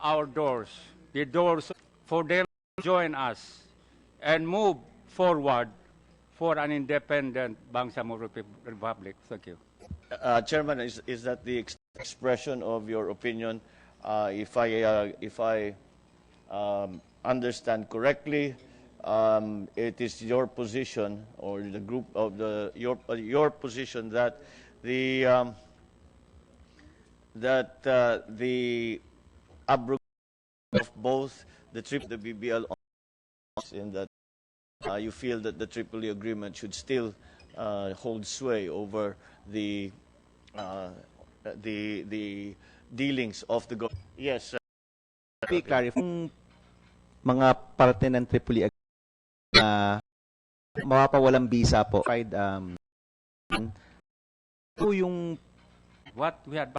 our doors, the doors for them to join us and move forward for an independent Bangsamoro Republic. Thank you. Chairman, is that the expression of your opinion? If I understand correctly, it is your position, or the group of your position, that the abrogation of both the BBL in that you feel that the Tripoli Agreement should still hold sway over the dealings of the government. Yes. Clarify, mga parte ng Tripoli Agreement na mapapawalang visa po. Yung What we had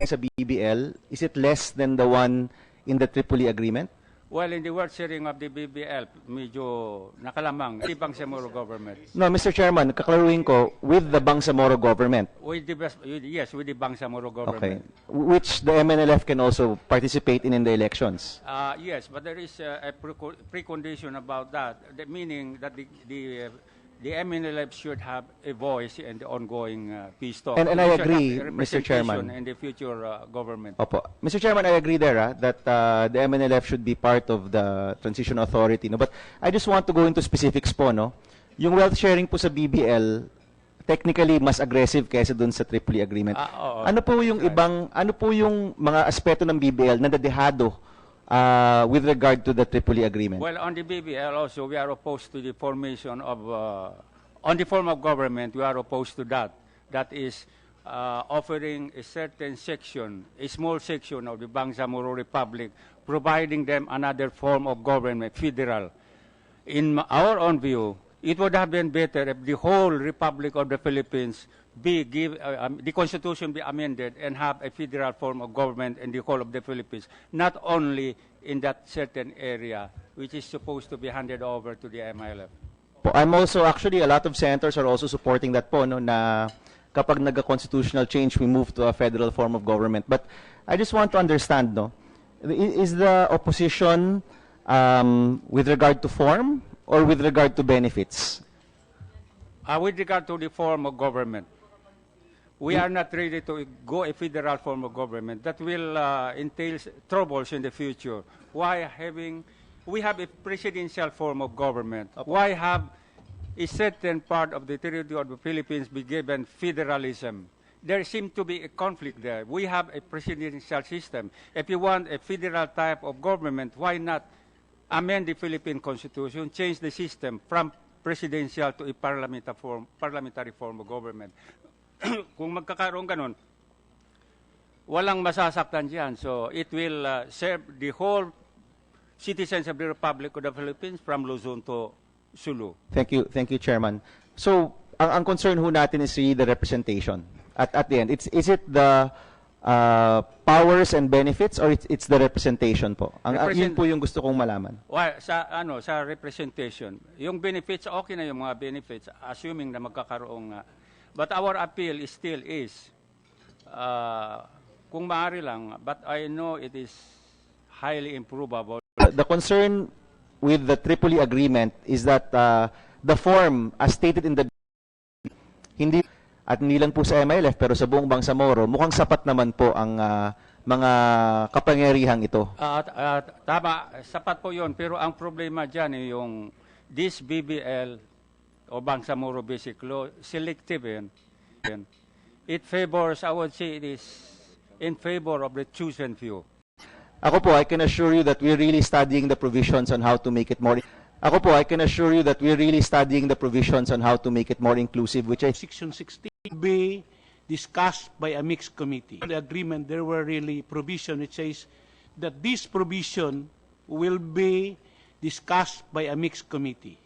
sa BBL, is it less than the one in the Tripoli Agreement? Well, in the word sharing of the BBL, medyo nakalamang the Bangsamoro government. No, Mr. Chairman, kaklaruhin ko, with the Bangsamoro government. Yes, with the Bangsamoro government. Okay. Which the MNLF can also participate in the elections. Yes, but there is a precondition about that, meaning that the the MNLF should have a voice in the ongoing peace talks. And We I should have agree, a Mr. Chairman. representation in the future government. Opo. Mr. Chairman, I agree there that the MNLF should be part of the transition authority. No? But I just want to go into specifics po. No? Yung wealth sharing po sa BBL, technically mas aggressive kaysa dun sa Tripoli Agreement. Oo. Ano po yung ano po yung mga aspeto ng BBL na nadehado with regard to the Tripoli Agreement? Well, on the BBL also, we are opposed to the formation of, on the form of government, we are opposed to that. That is offering a certain section, a small section of the Bangsamoro Republic, providing them another form of government, federal. In our own view, it would have been better if the whole Republic of the Philippines the Constitution be amended and have a federal form of government in the whole of the Philippines, not only in that certain area, which is supposed to be handed over to the MNLF. I'm also, actually, a lot of senators are also supporting that po, no, na kapag nag-constitutional change, we move to a federal form of government. But I just want to understand, no, is the opposition with regard to form or with regard to benefits? With regard to the form of government, we are not ready to go a federal form of government. That will entail troubles in the future. Why we have a presidential form of government? Why have a certain part of the territory of the Philippines be given federalism? There seems to be a conflict there. We have a presidential system. If you want a federal type of government, why not amend the Philippine Constitution, change the system from presidential to a parliamentary form of government? Kung magkakaroon ganun, walang masasaktan diyan. So it will serve the whole citizens of the Republic of the Philippines from Luzon to Sulu. Thank you, Chairman. So, ang concern ho natin is really the representation. At the end, is it the powers and benefits or it's the representation po? Yun po yung gusto kong malaman. Well, sa representation, yung benefits, okay na yung mga benefits, assuming na magkakaroon nga. But our appeal still is, kung maaari lang, but I know it is highly improbable. The concern with the Tripoli Agreement is that the form, as stated in the hindi lang po sa MNLF, pero sa buong Bangsamoro, mukhang sapat naman po ang mga kapangyarihang ito. Tama, sapat po yun. Pero ang problema dyan yung this BBL o Bangsamoro Basic Law, selective yun. It favors, I would say it is in favor of the chosen few. Ako po, I can assure you that we're really studying the provisions on how to make it more. Ako po, I can assure you that we're really studying the provisions on how to make it more inclusive, which I Section 16 be discussed by a mixed committee. In the agreement, there were really provision which says that this provision will be discussed by a mixed committee.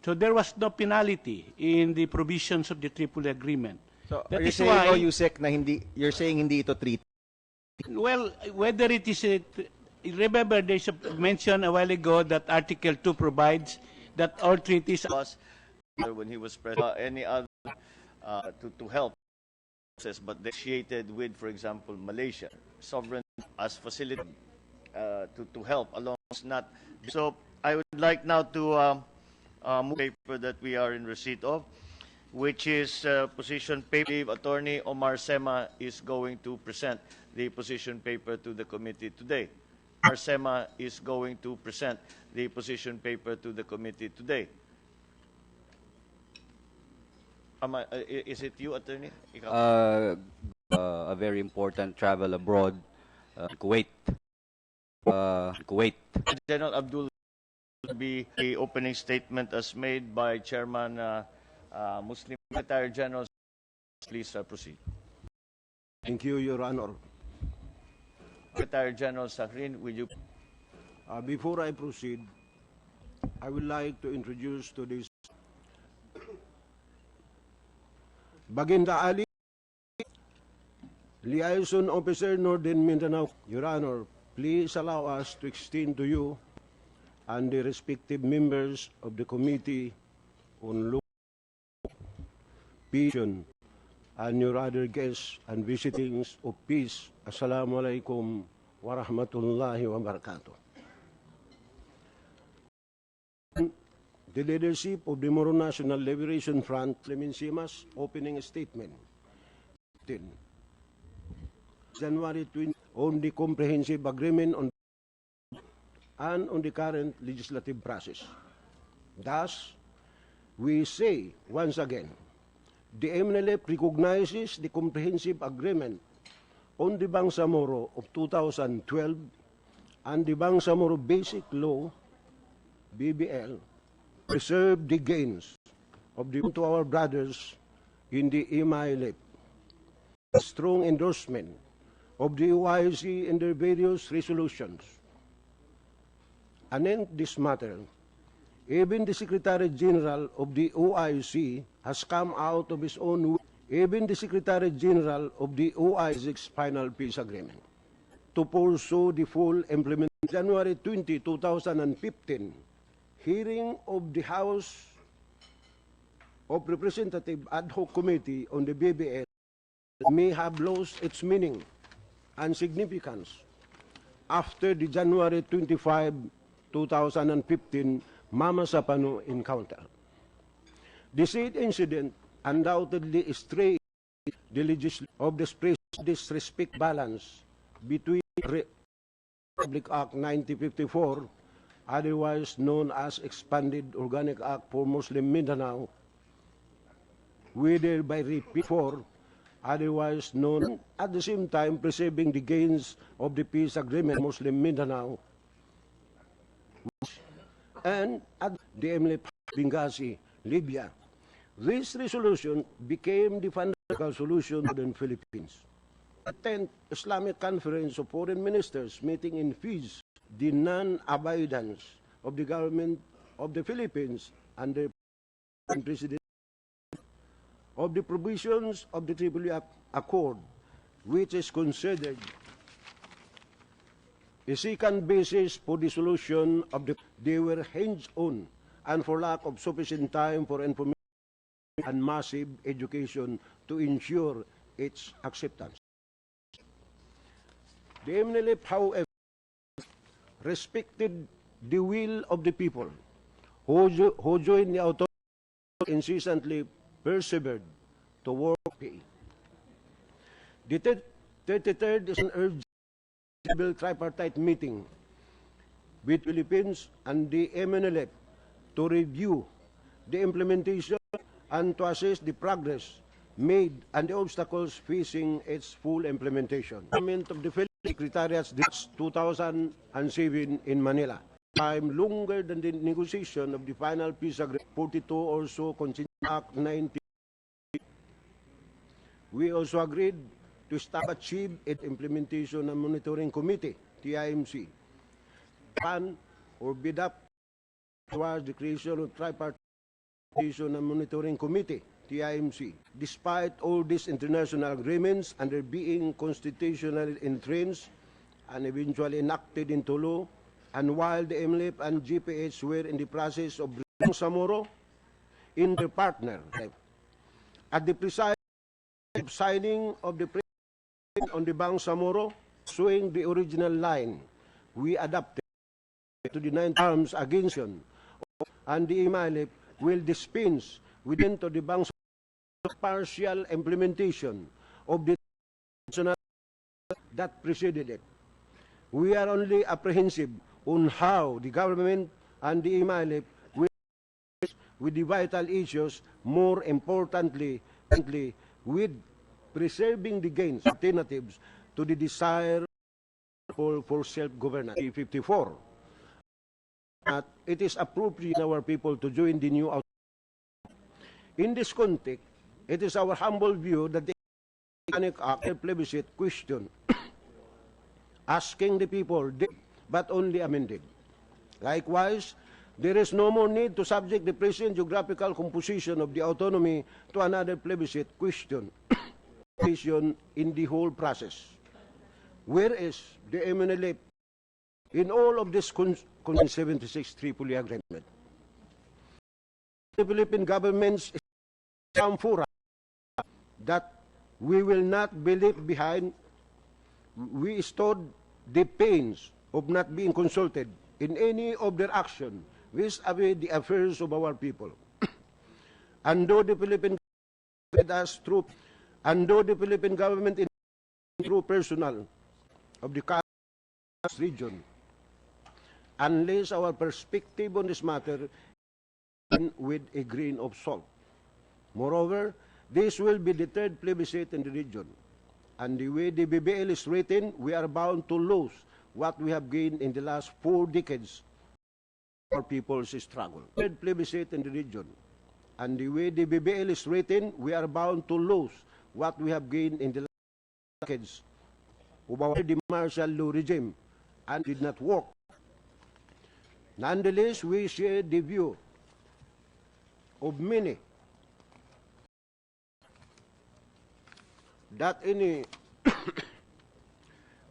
So there was no penalty in the provisions of the Tripoli Agreement. So, That are you is saying, why- Yusek, na you're saying hindi ito treat? Well, whether it is remember there's a mention a while ago that Article 2 provides that all treaties When he was president, any other to help, but they initiated with, for example, Malaysia, sovereign as facility to help along. Not so. I would like now to move paper that we are in receipt of, which is position paper. Attorney Omar Sema is going to present the position paper to the committee today. Omar Sema is going to present the position paper to the committee today. Is it you, Attorney? A very important travel abroad, Kuwait. General Abdul will be the opening statement as made by Chairman Muslim Secretary General. Please proceed. Thank you, Your Honor. Secretary General Sakrin, will you? Before I proceed, I would like to introduce to this Baginda Ali, Liaison Officer, Northern Mindanao. Your Honor, please allow us to extend to you and the respective members of the Committee on Law, Peace, and your other guests and visitings of peace. Assalamu alaikum wa rahmatullahi wa barakatuh. the leadership of the Moro National Liberation Front, Clement Simas, opening statement. January 20, on the comprehensive agreement on and on the current legislative process. Thus, we say once again, the MNLF recognizes the comprehensive agreement on the Bangsamoro of 2012 and the Bangsamoro Basic Law, BBL, preserve the gains of the to our brothers in the MNLF. Strong endorsement of the OIC in their various resolutions. And in this matter, even the Secretary General of the OIC has come out of his own way. Even the Secretary General of the OIC's final peace agreement to pursue the full implementation. January 20, 2015, hearing of the House of Representatives Ad hoc Committee on the BBL may have lost its meaning and significance after the January 25, 2015 Mama Sapano encounter. The said incident undoubtedly strayed the legislation of the disrespect balance between Republic Act 1954, otherwise known as Expanded Organic Act for Muslim Mindanao, whether by repeat for, otherwise known, at the same time preserving the gains of the peace agreement Muslim Mindanao, and at the MNLF Benghazi, Libya. This resolution became the fundamental solution to the Philippines. The 10th Islamic Conference of Foreign Ministers meeting in Fez, the non-abidance of the government of the Philippines under President of the provisions of the Tripoli Accord, which is considered a second basis for the solution of they were hands-on and for lack of sufficient time for information and massive education to ensure its acceptance. The MNLF, however, respected the will of the people who joined the authority incessantly persevered to work. The 33rd is an urgent tripartite meeting with Philippines and the MNLF to review the implementation and to assess the progress made and the obstacles facing its full implementation. Government of the Philippines Secretariat's 2007 in Manila. Time longer than the negotiation of the final peace agreement. 42 also continued Act 90. We also agreed to achieve its implementation and monitoring committee, TIMC. Plan or bid up towards the creation of tripartite and monitoring committee, TIMC. Despite all these international agreements and their being constitutionally entrenched and eventually enacted into law, and while the MNLF and GPH were in the process of Bangsamoro in their partner, at the precise signing of the president on the Bangsamoro, showing the original line we adopted to the 9 terms against him, and the MNLF will dispense within to the Bangsamoro partial implementation of the that preceded it. We are only apprehensive on how the government and the MNLF will with the vital issues, more importantly, with preserving the gains alternatives to the desire for self-governance. 54. It is appropriate for our people to join the new authority. In this context, it is our humble view that the Organic Act plebiscite question asking the people, but only amended. Likewise, there is no more need to subject the present geographical composition of the autonomy to another plebiscite question in the whole process. Whereas the MNLF, in all of this 76 Tripoli Agreement, the Philippine government's fora that we will not be left behind. We stood the pains of not being consulted in any of their action vis-a-vis the affairs of our people. And though the Philippine government has through, and though the Philippine government in through personnel of the region, unless our perspective on this matter is with a grain of salt. Moreover, this will be the third plebiscite in the region. And the way the BBL is written, we are bound to lose what we have gained in the last 4 decades of our people's struggle. Third plebiscite in the region. And the way the BBL is written, we are bound to lose what we have gained in the last decades of our martial law regime, and did not work. Nonetheless, we share the view of many that any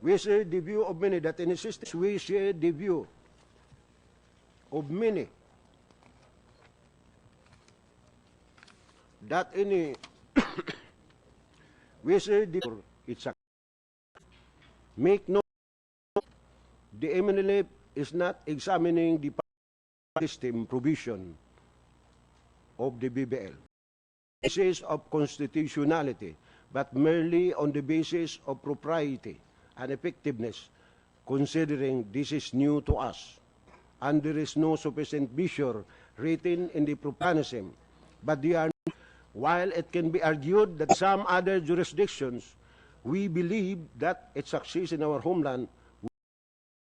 we share the view of many that in a system we share the view of many that any we share the it's a make no the MNLF is not examining the system provision of the BBL basis of constitutionality, but merely on the basis of propriety and effectiveness, considering this is new to us, and there is no sufficient measure written in the propanism. But they are, while it can be argued that some other jurisdictions, we believe that its success in our homeland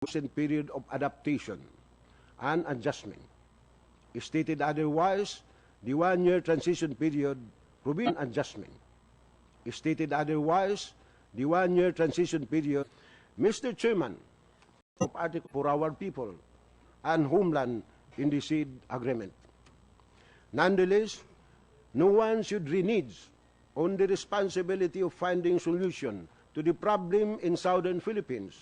was a period of adaptation and adjustment. Stated otherwise, the 1-year transition period provides adjustment. Stated otherwise, the 1-year transition period, Mr. Chairman, of article for our people and homeland in the said agreement. Nonetheless, no one should renege on the responsibility of finding solution to the problem in southern Philippines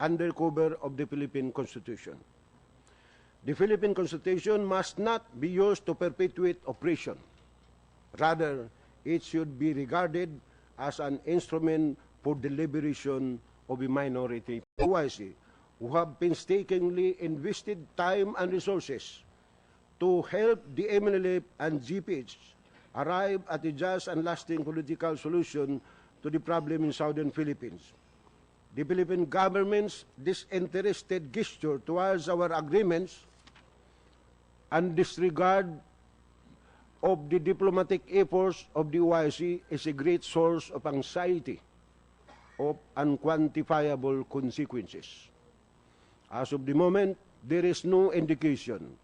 under cover of the Philippine Constitution. The Philippine Constitution must not be used to perpetuate oppression. Rather, it should be regarded as an instrument for the liberation of a minority OIC who have painstakingly invested time and resources to help the MNLF and GPH arrive at a just and lasting political solution to the problem in southern Philippines. The Philippine government's disinterested gesture towards our agreements and disregard of the diplomatic efforts of the OIC is a great source of anxiety of unquantifiable consequences. As of the moment, there is no indication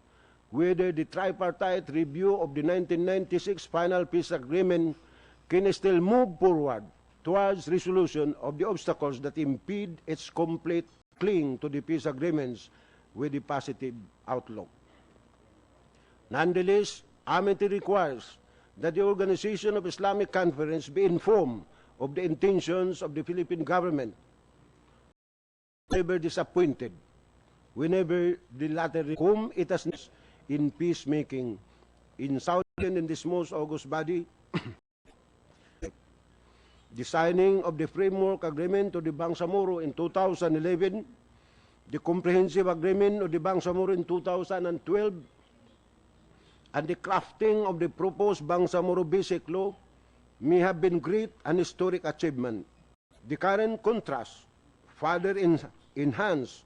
whether the tripartite review of the 1996 final peace agreement can still move forward towards resolution of the obstacles that impede its complete cling to the peace agreements with a positive outlook. Nonetheless, amity requires that the Organization of Islamic Conference be informed of the intentions of the Philippine government, never disappointed, whenever the latter whom it has in peacemaking in Southern and this most august body, the signing of the framework agreement of the Bangsamoro in 2011, the comprehensive agreement of the Bangsamoro in 2012, and the crafting of the proposed Bangsamoro Basic Law may have been great and historic achievement. The current contrast further enhanced.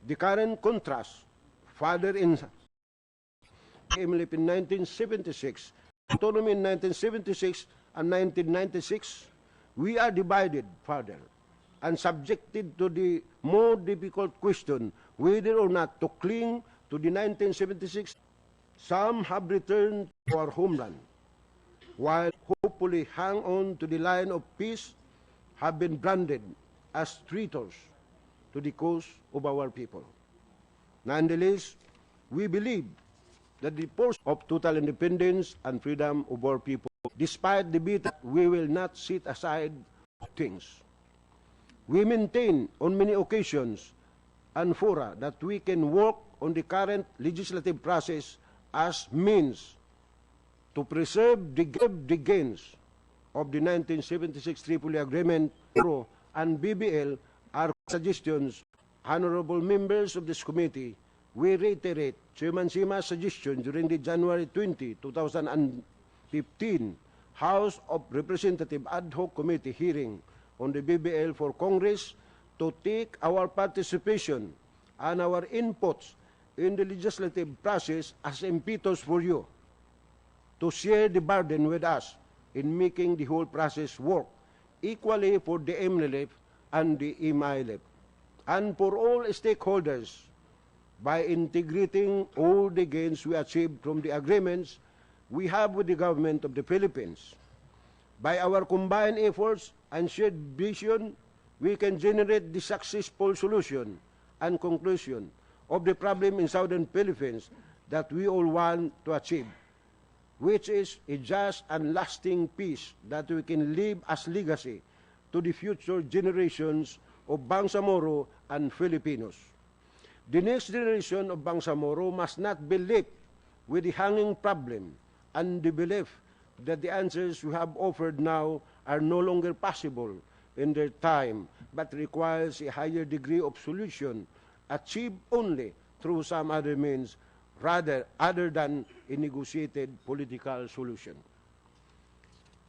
The current contrast further enhanced MNLF in 1976, autonomy in 1976 and 1996, we are divided further and subjected to the more difficult question whether or not to cling to the 1976. Some have returned to our homeland, while hopefully hang on to the line of peace have been branded as traitors to the cause of our people. Nonetheless, we believe that the pursuit of total independence and freedom of our people, despite the bitter, we will not sit aside things. We maintain on many occasions and fora that we can work on the current legislative process as means to preserve the gains of the 1976 Tripoli Agreement and BBL are suggestions, honorable members of this committee, we reiterate Chairman Sima's suggestion during the January 20, 2015 House of Representatives Ad Hoc Committee hearing on the BBL for Congress to take our participation and our inputs in the legislative process as impetus for you to share the burden with us in making the whole process work equally for the MNLF and the MNLF and for all stakeholders by integrating all the gains we achieved from the agreements we have with the government of the Philippines. By our combined efforts and shared vision, we can generate the successful solution and conclusion of the problem in Southern Philippines that we all want to achieve, which is a just and lasting peace that we can leave as legacy to the future generations of Bangsamoro and Filipinos. The next generation of Bangsamoro must not be left with the hanging problem and the belief that the answers we have offered now are no longer possible in their time, but requires a higher degree of solution achieved only through some other means other than a negotiated political solution.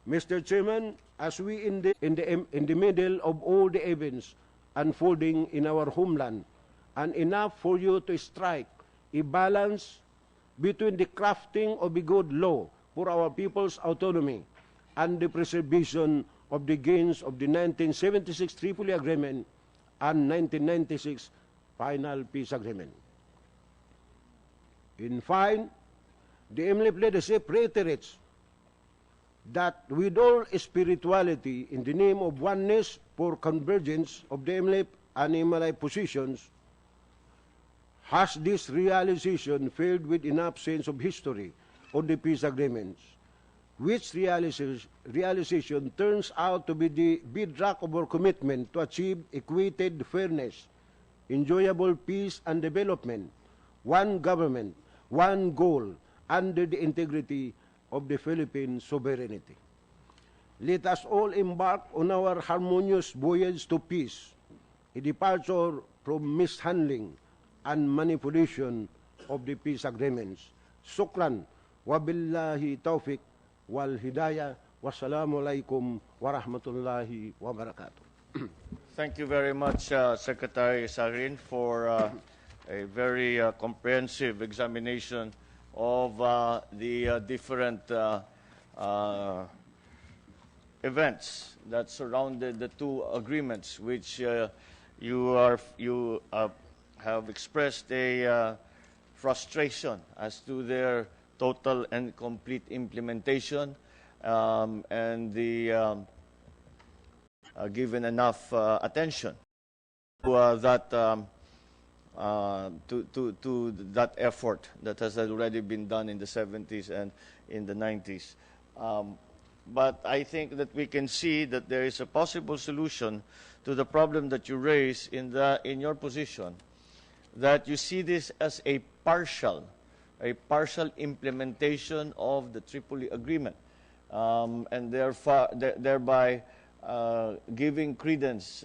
Mr. Chairman, as we in the middle of all the events unfolding in our homeland, and enough for you to strike a balance between the crafting of a good law for our people's autonomy and the preservation of the gains of the 1976 Tripoli Agreement and 1996 Final Peace Agreement. In fine, the MNLF leadership reiterates that with all spirituality in the name of oneness for convergence of the MNLF and MNLF positions, has this realization failed with enough sense of history on the peace agreements, which realization turns out to be the bedrock of our commitment to achieve equated fairness, enjoyable peace and development, one government, one goal, under the integrity of the Philippine sovereignty. Let us all embark on our harmonious voyage to peace, a departure from mishandling and manipulation of the peace agreements. Shukran, wabillahi taufiq wal hidayah, wassalamu alaikum warahmatullahi wabarakatuh. Thank you very much, Secretary Sarin, for a very comprehensive examination of the different events that surrounded the two agreements, which you have expressed a frustration as to their total and complete implementation, and the given enough attention to that effort that has already been done in the 70s and in the 90s. But I think that we can see that there is a possible solution to the problem that you raise in your position, that you see this as a partial implementation of the Tripoli Agreement, and thereby giving credence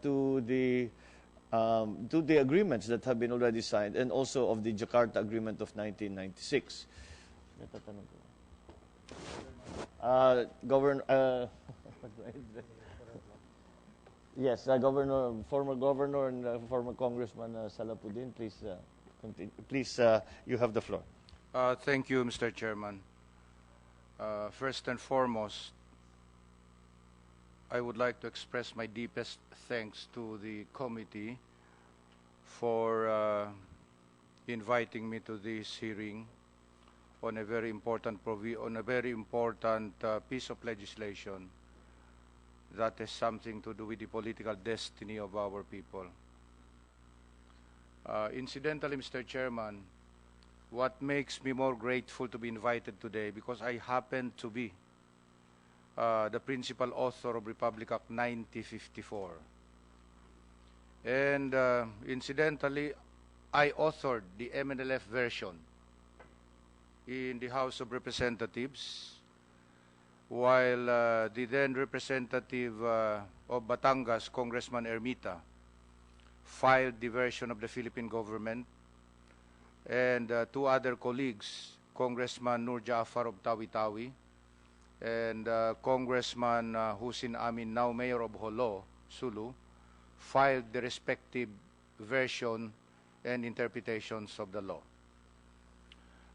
to the agreements that have been already signed, and also of the Jakarta Agreement of 1996. Yes, former Governor and former Congressman Salapuddin, please continue. Please, you have the floor. Thank you, Mr. Chairman. First and foremost, I would like to express my deepest thanks to the committee for inviting me to this hearing on a very important piece of legislation that has something to do with the political destiny of our people. Incidentally, Mr. Chairman, what makes me more grateful to be invited today, because I happen to be the principal author of Republic Act 9054. And incidentally, I authored the MNLF version in the House of Representatives, while the then representative of Batangas, Congressman Ermita, filed the version of the Philippine government, and two other colleagues, Congressman Nur Jaafar of Tawi-Tawi and Congressman Hussein Amin, now Mayor of Holo, Sulu, filed the respective version and interpretations of the law.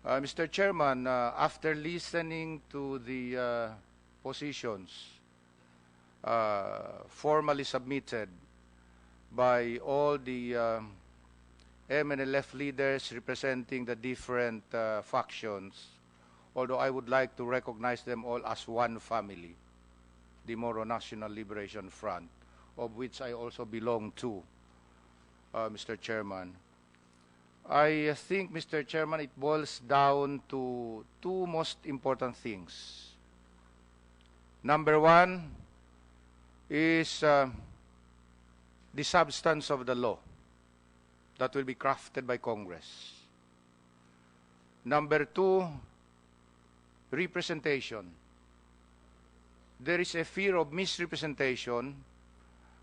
Mr. Chairman, after listening to the positions formally submitted by all the MNLF leaders representing the different factions, although I would like to recognize them all as one family, the Moro National Liberation Front, of which I also belong to, Mr. Chairman. I think, Mr. Chairman, it boils down to two most important things. Number one is the substance of the law that will be crafted by Congress. Number two, representation. There is a fear of misrepresentation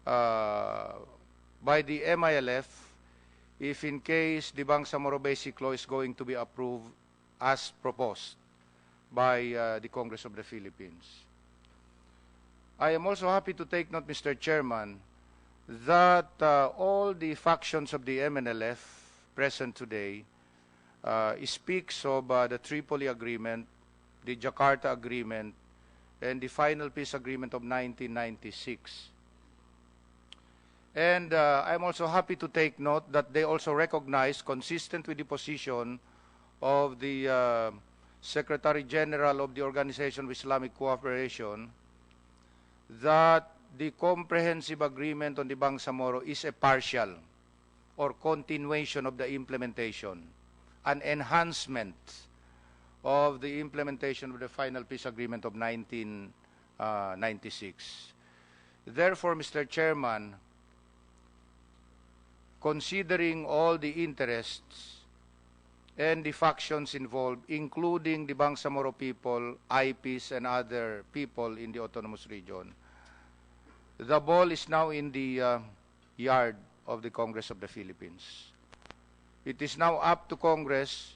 by the MNLF if in case the Bangsamoro Basic Law is going to be approved as proposed by the Congress of the Philippines. I am also happy to take note, Mr. Chairman, that all the factions of the MNLF present today speaks of the Tripoli Agreement, the Jakarta Agreement, and the final peace agreement of 1996. And I'm also happy to take note that they also recognize, consistent with the position of the Secretary General of the Organization of Islamic Cooperation, that the comprehensive agreement on the Bangsamoro is a partial or continuation of the implementation, an enhancement of the implementation of the final peace agreement of 1996. Therefore, Mr. Chairman, considering all the interests and the factions involved, including the Bangsamoro people, IPs, and other people in the autonomous region, the ball is now in the yard of the Congress of the Philippines. It is now up to Congress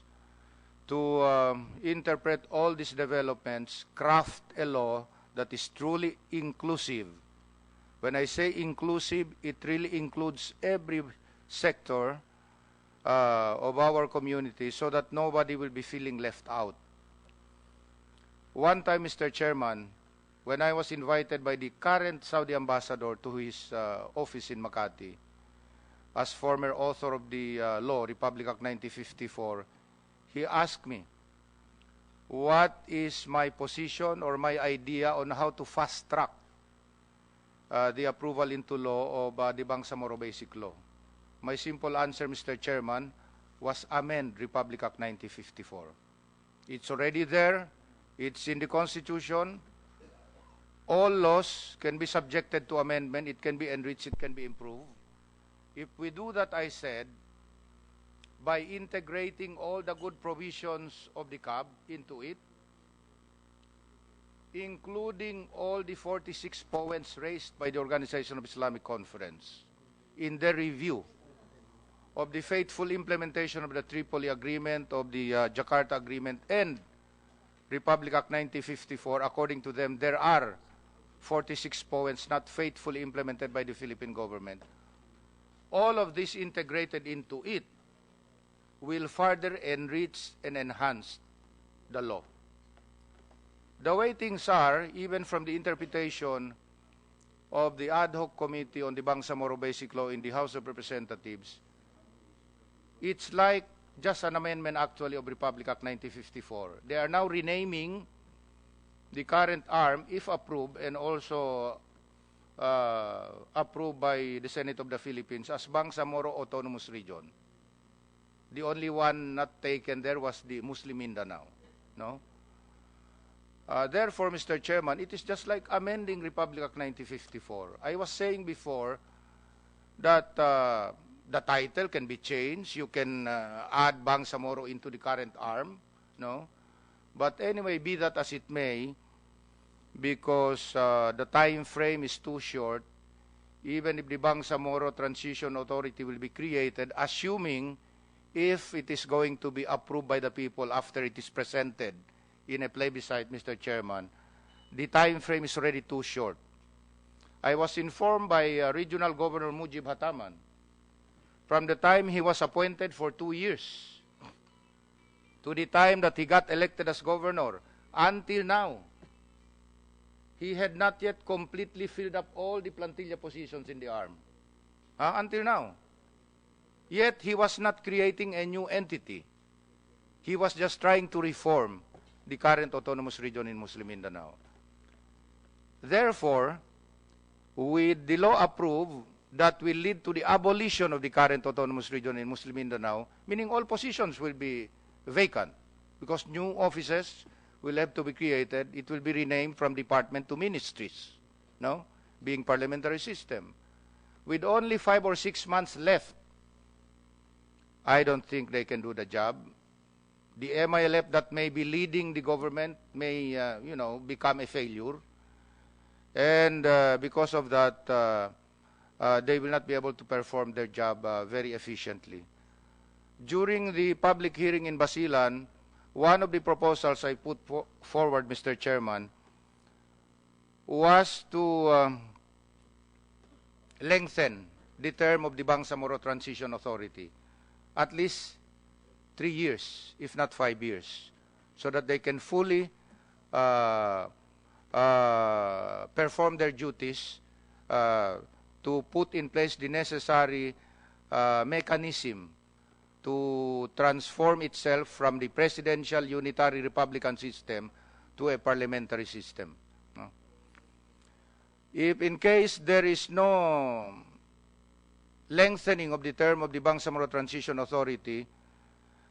to interpret all these developments, craft a law that is truly inclusive. When I say inclusive, it really includes every sector of our community so that nobody will be feeling left out. One time, Mr. Chairman, when I was invited by the current Saudi ambassador to his office in Makati, as former author of the law, Republic Act 1954, he asked me, what is my position or my idea on how to fast-track the approval into law of the Bangsamoro Basic Law? My simple answer, Mr. Chairman, was amend Republic Act 1954. It's already there. It's in the Constitution. All laws can be subjected to amendment. It can be enriched. It can be improved. If we do that, I said, by integrating all the good provisions of the CAB into it, including all the 46 points raised by the Organization of Islamic Conference in their review of the faithful implementation of the Tripoli Agreement, of the Jakarta Agreement, and Republic Act 1954, according to them, there are 46 points not faithfully implemented by the Philippine government. All of this integrated into it will further enrich and enhance the law. The way things are, even from the interpretation of the ad hoc committee on the Bangsamoro Basic Law in the House of Representatives, it's like just an amendment actually of Republic Act 1954. They are now renaming the current arm, if approved, and also approved by the Senate of the Philippines, as Bangsamoro Autonomous Region. The only one not taken there was the Muslim Mindanao. No? Therefore, Mr. Chairman, it is just like amending Republic Act 1954. I was saying before that the title can be changed. You can add Bangsamoro into the current arm. No? But anyway, be that as it may, because the time frame is too short, even if the Bangsamoro Transition Authority will be created, assuming if it is going to be approved by the people after it is presented in a plebiscite, Mr. Chairman, the time frame is already too short. I was informed by Regional Governor Mujib Hataman, from the time he was appointed for 2 years to the time that he got elected as governor, until now, he had not yet completely filled up all the plantilla positions in the arm. Until now. Yet, he was not creating a new entity. He was just trying to reform the current autonomous region in Muslim Mindanao. Therefore, with the law approved, that will lead to the abolition of the current autonomous region in Muslim Mindanao, meaning all positions will be vacant because new offices will have to be created. It will be renamed from department to ministries, no? Being parliamentary system. With only 5 or 6 months left, I don't think they can do the job. The MNLF that may be leading the government may, become a failure. And because of that, they will not be able to perform their job very efficiently. During the public hearing in Basilan, one of the proposals I put forward, Mr. Chairman, was to lengthen the term of the Bangsamoro Transition Authority, at least 3 years, if not 5 years, so that they can fully perform their duties to put in place the necessary mechanism to transform itself from the presidential unitary republican system to a parliamentary system. No? If in case there is no lengthening of the term of the Bangsamoro Transition Authority,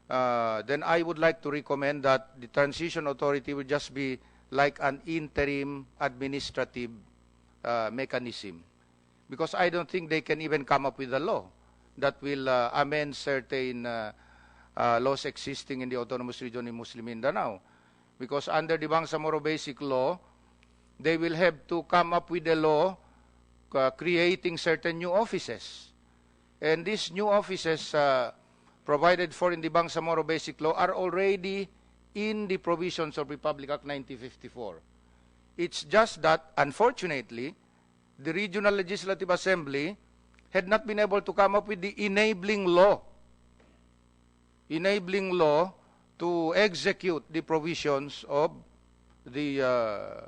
then I would like to recommend that the Transition Authority will just be like an interim administrative mechanism. Because I don't think they can even come up with a law that will amend certain laws existing in the autonomous region in Muslim Mindanao. Because under the Bangsamoro Basic Law, they will have to come up with a law creating certain new offices. And these new offices provided for in the Bangsamoro Basic Law are already in the provisions of Republic Act 1954. It's just that, unfortunately, the Regional Legislative Assembly had not been able to come up with the enabling law to execute the provisions of the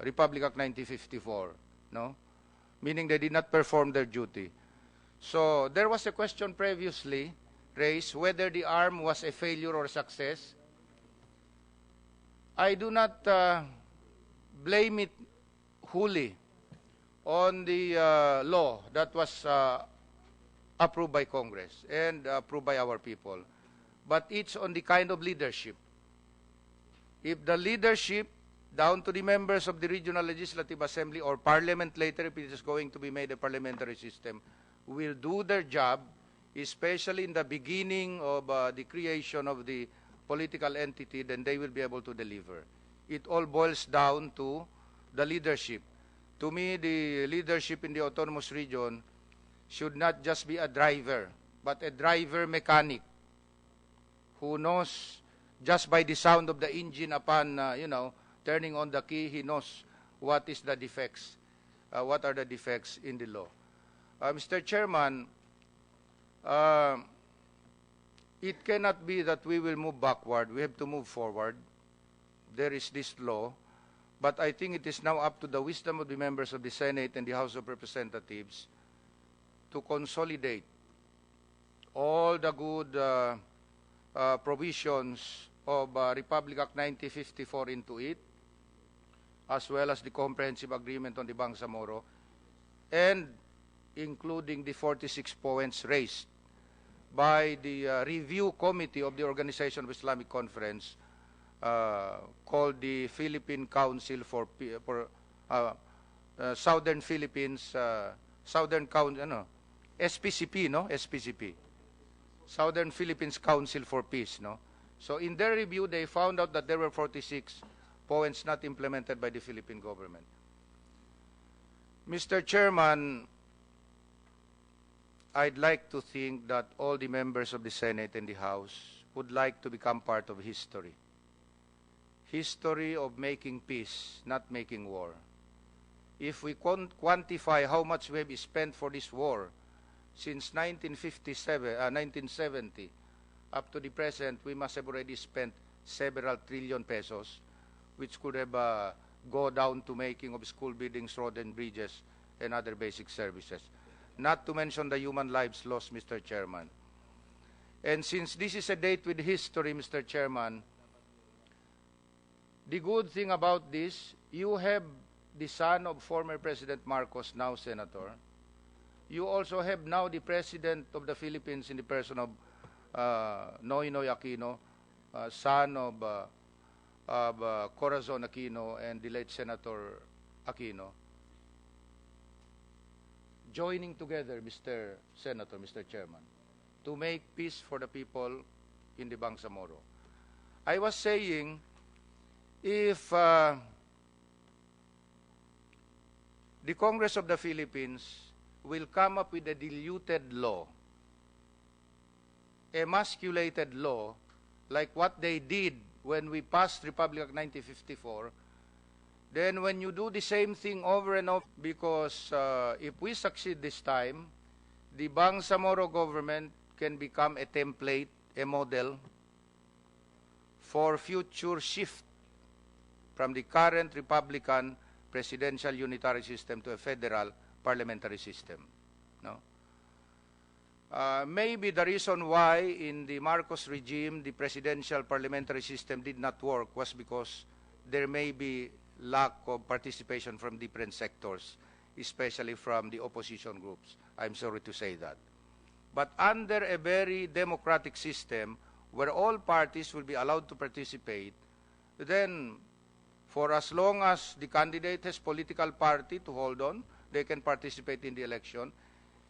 Republic Act 1954, no? Meaning they did not perform their duty. So there was a question previously raised whether the ARM was a failure or success. I do not blame it wholly on the law that was approved by Congress and approved by our people. But it's on the kind of leadership. If the leadership, down to the members of the Regional Legislative Assembly or Parliament later, if it is going to be made a parliamentary system, will do their job, especially in the beginning of the creation of the political entity, then they will be able to deliver. It all boils down to the leadership. To me, the leadership in the autonomous region should not just be a driver, but a driver mechanic who knows just by the sound of the engine upon, turning on the key, he knows what is the defects, what are the defects in the law. Mr. Chairman, it cannot be that we will move backward. We have to move forward. There is this law. But I think it is now up to the wisdom of the members of the Senate and the House of Representatives to consolidate all the good provisions of Republic Act 1954 into it, as well as the Comprehensive Agreement on the Bangsamoro, and including the 46 points raised by the review committee of the Organization of Islamic Conference, called the Philippine Council for Southern Philippines, Southern Council, SPCP, no? SPCP. Southern Philippines Council for Peace, no? So in their review, they found out that there were 46 points not implemented by the Philippine government. Mr. Chairman, I'd like to think that all the members of the Senate and the House would like to become part of history. History of making peace, not making war. If we quantify how much we have spent for this war since 1970 up to the present, we must have already spent several trillion pesos, which could have go down to making of school buildings, roads and bridges, and other basic services. Not to mention the human lives lost, Mr. Chairman. And since this is a date with history, Mr. Chairman, the good thing about this, you have the son of former President Marcos, now Senator. You also have now the President of the Philippines in the person of Noynoy Aquino, son of Corazon Aquino and the late Senator Aquino, joining together, Mr. Senator, Mr. Chairman, to make peace for the people in the Bangsamoro. I was saying, if the Congress of the Philippines will come up with a diluted law, emasculated law, like what they did when we passed Republic Act 1954, then when you do the same thing over and over, because if we succeed this time, the Bangsamoro government can become a template, a model for future shift from the current Republican presidential unitary system to a federal parliamentary system. No? Maybe the reason why in the Marcos regime the presidential parliamentary system did not work was because there may be lack of participation from different sectors, especially from the opposition groups. I'm sorry to say that. But under a very democratic system where all parties will be allowed to participate, then for as long as the candidate has political party to hold on, they can participate in the election.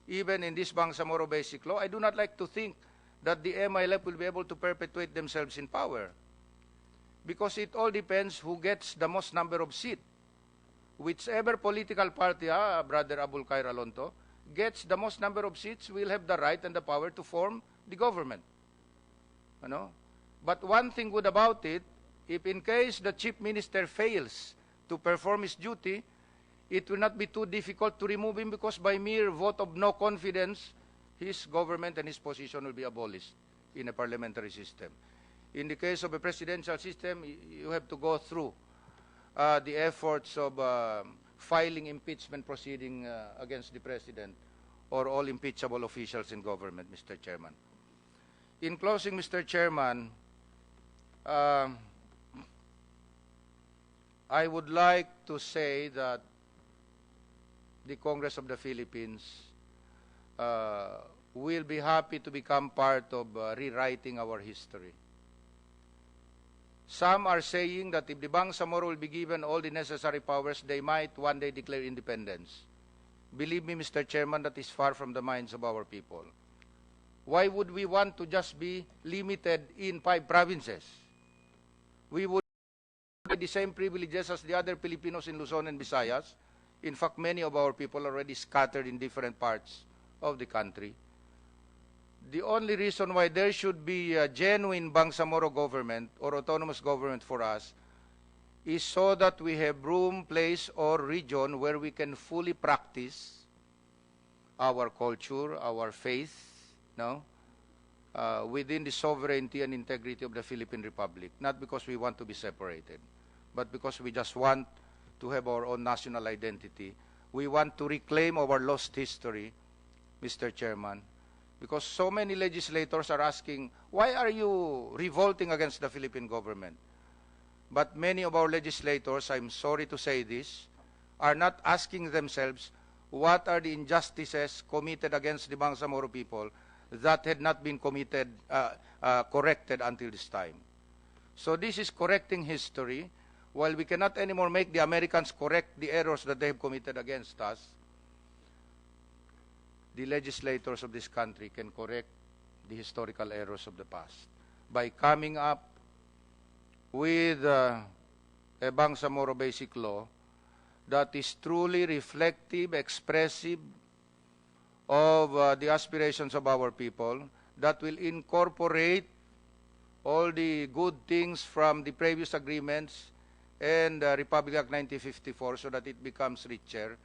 Even in this Bangsamoro Basic Law, I do not like to think that the MNLF will be able to perpetuate themselves in power. Because it all depends who gets the most number of seats. Whichever political party, Brother Abul Khair Alonto, gets the most number of seats will have the right and the power to form the government. You know? But one thing good about it, if in case the Chief Minister fails to perform his duty, it will not be too difficult to remove him because by mere vote of no confidence, his government and his position will be abolished in a parliamentary system. In the case of a presidential system, you have to go through the efforts of filing impeachment proceeding against the president or all impeachable officials in government, Mr. Chairman. In closing, Mr. Chairman, I would like to say that the Congress of the Philippines will be happy to become part of rewriting our history. Some are saying that if the Bangsamoro will be given all the necessary powers, they might one day declare independence. Believe me, Mr. Chairman, that is far from the minds of our people. Why would we want to just be limited in 5 provinces? We would have the same privileges as the other Filipinos in Luzon and Visayas. In fact, many of our people are already scattered in different parts of the country. The only reason why there should be a genuine Bangsamoro government or autonomous government for us is so that we have room, place, or region where we can fully practice our culture, our faith, no? Within the sovereignty and integrity of the Philippine Republic. Not because we want to be separated, but because we just want to have our own national identity. We want to reclaim our lost history, Mr. Chairman. Because so many legislators are asking, why are you revolting against the Philippine government? But many of our legislators, I'm sorry to say this, are not asking themselves what are the injustices committed against the Bangsamoro people that had not been corrected until this time. So this is correcting history. While we cannot anymore make the Americans correct the errors that they have committed against us, the legislators of this country can correct the historical errors of the past by coming up with a Bangsamoro Basic Law that is truly reflective, expressive of the aspirations of our people that will incorporate all the good things from the previous agreements and Republic Act 1954 so that it becomes richer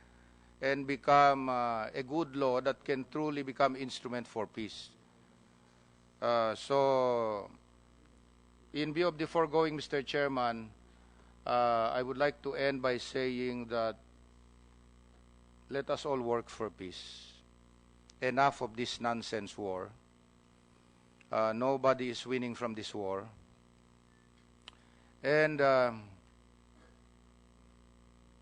and become a good law that can truly become instrument for peace. So, in view of the foregoing, Mr. Chairman, I would like to end by saying that let us all work for peace. Enough of this nonsense war. Nobody is winning from this war. And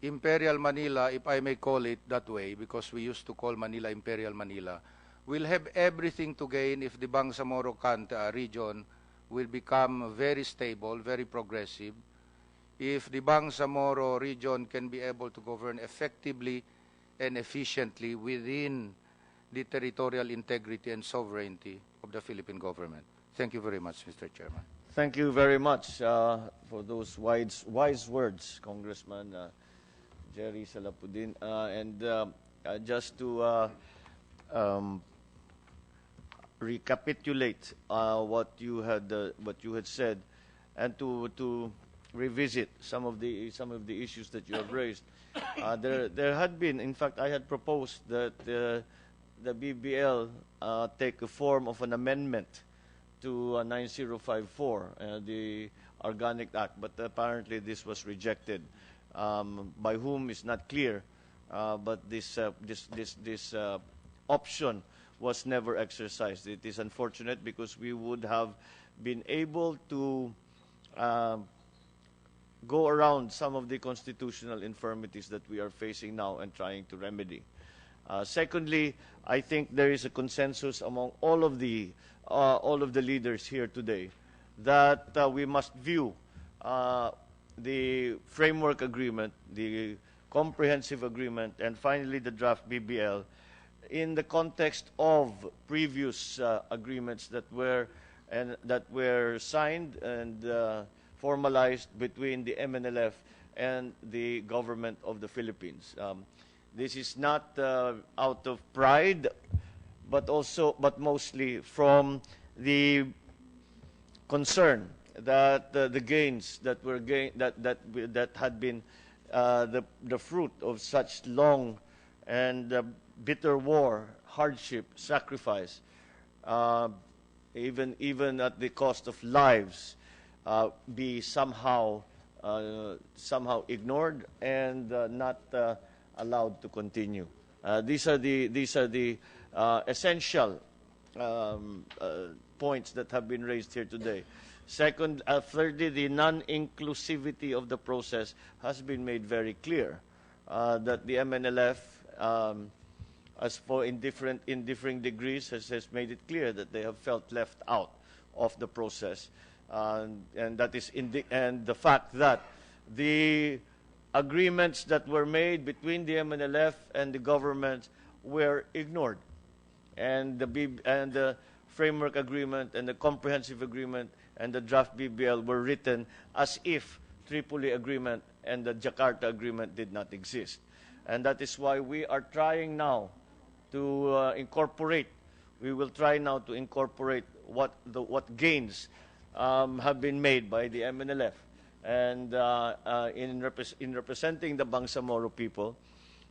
Imperial Manila, if I may call it that way, because we used to call Manila Imperial Manila, will have everything to gain if the Bangsamoro region will become very stable, very progressive. If the Bangsamoro region can be able to govern effectively and efficiently within the territorial integrity and sovereignty of the Philippine government. Thank you very much, Mr. Chairman. Thank you very much for those wise words, Congressman Jerry Salapudin. Just to recapitulate what you had said, and to revisit some of the issues that you have raised. There had been, in fact, I had proposed that the BBL take a form of an amendment to 9054, the Organic Act, but apparently this was rejected. By whom is not clear, but this option was never exercised. It is unfortunate because we would have been able to go around some of the constitutional infirmities that we are facing now and trying to remedy. Secondly, I think there is a consensus among all of the leaders here today that we must view the framework agreement, the comprehensive agreement, and finally the draft BBL in the context of previous agreements that were signed and formalized between the MNLF and the government of the Philippines. This is not out of pride, but mostly from the concern that the gains that had been the fruit of such long and bitter war, hardship, sacrifice, even at the cost of lives, be somehow ignored and not allowed to continue. These are the essential points that have been raised here today. Thirdly, the non-inclusivity of the process has been made very clear. That the MNLF, as for in differing degrees, has made it clear that they have felt left out of the process, and that is and the fact that the agreements that were made between the MNLF and the government were ignored, and the framework agreement and the comprehensive agreement and the draft BBL were written as if Tripoli agreement and the Jakarta agreement did not exist. And that is why we are trying now to incorporate. We will try now to incorporate what gains have been made by the MNLF, and in representing the Bangsamoro people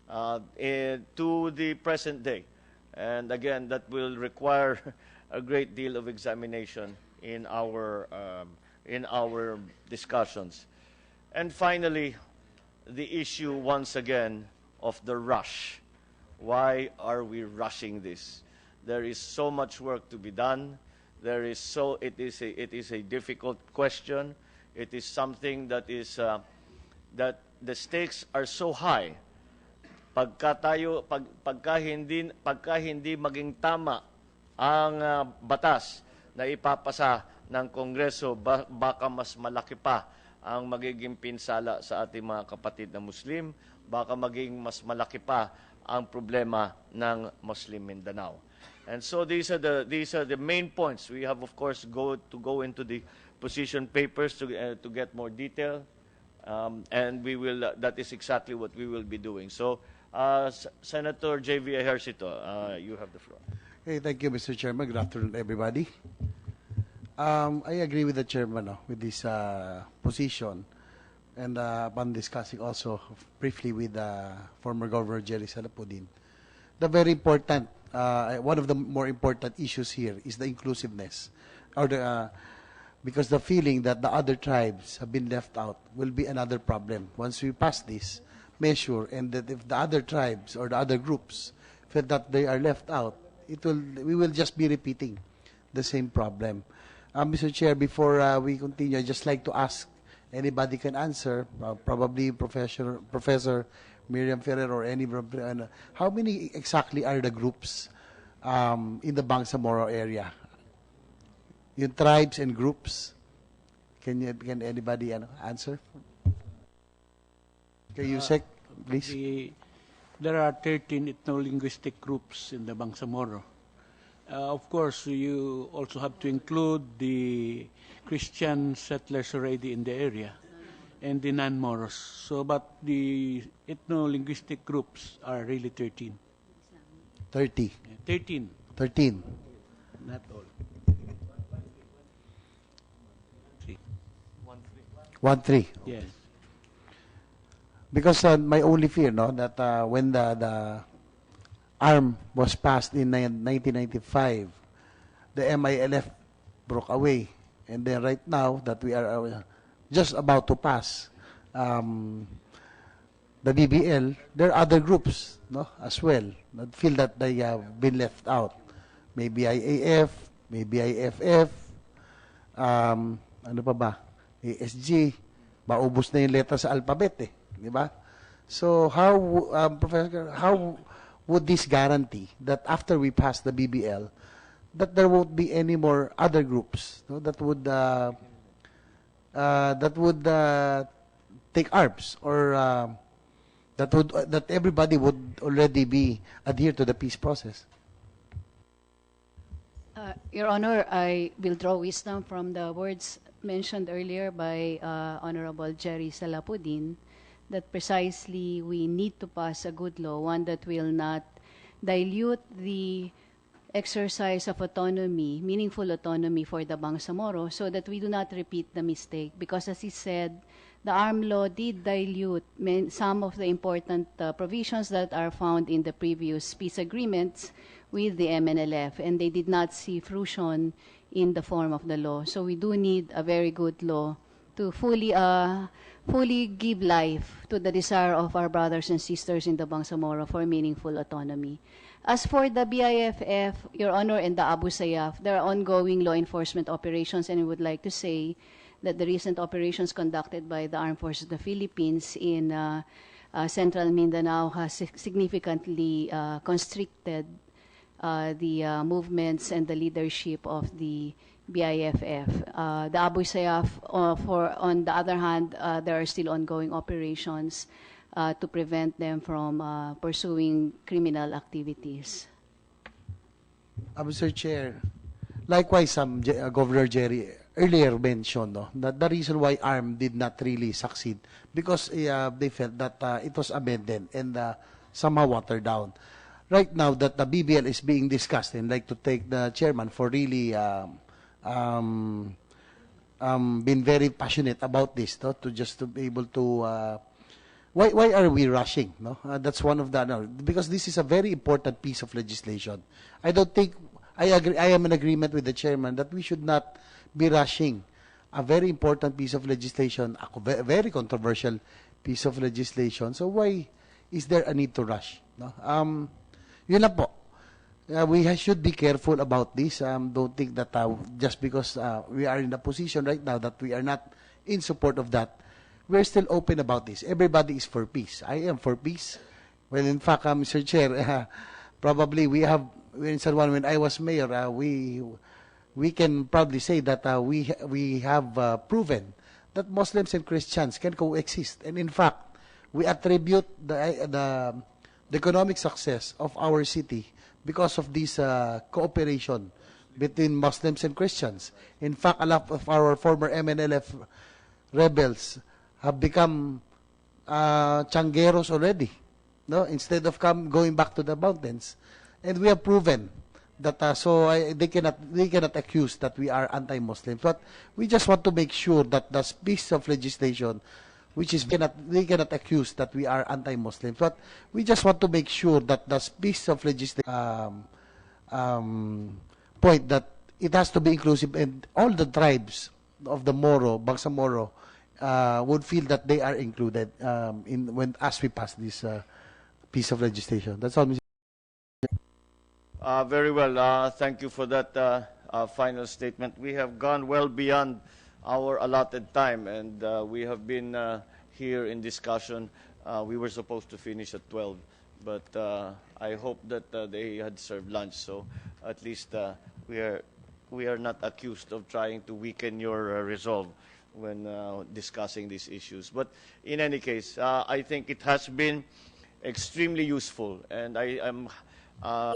to the present day. And again, that will require a great deal of examination in our discussions. And finally, the issue once again of the rush. Why are we rushing this? There is so much work to be done. It is a difficult question. It is something that is that the stakes are so high. Pagka hindi maging tama ang batas na ipapasa ng Kongreso, baka mas malaki pa ang magiging pinsala sa ating mga kapatid na Muslim, baka maging mas malaki pa ang problema ng Muslim Mindanao. And so these are the main points. We have, of course, to go into the position papers to get more detail, and we will. That is exactly what we will be doing. So Senator J.V. Ejercito, you have the floor. Hey, thank you, Mr. Chairman. Good afternoon, everybody. I agree with the chairman with this position, and upon discussing also briefly with former Governor Jerry Salapudin, the very important, one of the more important issues here is the inclusiveness, or because the feeling that the other tribes have been left out will be another problem once we pass this measure, and that if the other tribes or the other groups feel that they are left out, we will just be repeating the same problem. Mr. Chair, before we continue, I'd just like to ask, anybody can answer, probably Professor Miriam Ferrer or any, how many exactly are the groups in the Bangsamoro area? Yung tribes and groups, can anybody answer? Can you check, please? There are 13 ethno-linguistic groups in the Bangsamoro. Of course, you also have to include the Christian settlers already in the area and the non-Moros. So, but the ethno-linguistic groups are really 13. 30. 13. 13. Not all. 1-3. Yes. Because my only fear, that when the ARM was passed in 1995, the MNLF broke away. And then right now that we are just about to pass the BBL, there are other groups as well that feel that they have been left out. Maybe IAF, maybe IFF, ano pa ba? ASG, maubos na yung letra sa alphabet di ba? So how, Professor, how would this guarantee that after we pass the BBL, that there won't be any more other groups that would take arms, or that everybody would already be adhere to the peace process? Your Honor, I will draw wisdom from the words mentioned earlier by Honorable Jerry Salapudin, that precisely we need to pass a good law, one that will not dilute the exercise of autonomy, meaningful autonomy for the Bangsamoro, so that we do not repeat the mistake. Because as he said, the ARM law did dilute some of the important provisions that are found in the previous peace agreements with the MNLF, and they did not see fruition in the form of the law. So we do need a very good law to fully give life to the desire of our brothers and sisters in the Bangsamoro for meaningful autonomy. As for the BIFF, Your Honor, and the Abu Sayyaf, there are ongoing law enforcement operations, and we would like to say that the recent operations conducted by the Armed Forces of the Philippines in Central Mindanao has significantly constricted the movements and the leadership of the BIFF. The Abu Sayyaf, on the other hand, there are still ongoing operations to prevent them from pursuing criminal activities. Mr. Chair, likewise, Governor Jerry earlier mentioned that the reason why ARM did not really succeed because they felt that it was amended and somehow watered down. Right now that the BBL is being discussed, and I'd like to thank the chairman for really been very passionate about this, to be able to. Why are we rushing? That's one of the because this is a very important piece of legislation. I don't think I agree. I am in agreement with the chairman that we should not be rushing a very important piece of legislation, a very controversial piece of legislation. So why is there a need to rush? Yun lang po. We should be careful about this. Don't think that just because we are in a position right now that we are not in support of that, we're still open about this. Everybody is for peace. I am for peace. Well, in fact, Mr. Chair, probably we have, in San Juan, when I was mayor, we can probably say that we have proven that Muslims and Christians can coexist. And in fact, we attribute the economic success of our city because of this cooperation between Muslims and Christians. In fact, a lot of our former MNLF rebels have become changueros already. no? Instead of going back to the mountains. And we have proven that they cannot accuse that we are anti-Muslim. But we just want to make sure that this piece of legislation, which is they cannot accuse that we are anti-Muslim. But we just want to make sure that this piece of legislation point that it has to be inclusive, and all the tribes of the Moro, Bangsamoro, would feel that they are included as we pass this piece of legislation. That's all, Mr. Very well. Thank you for that final statement. We have gone well beyond our allotted time, and we have been here in discussion. We were supposed to finish at 12, but I hope that they had served lunch, so at least we are not accused of trying to weaken your resolve when discussing these issues. But in any case, I think it has been extremely useful, and I am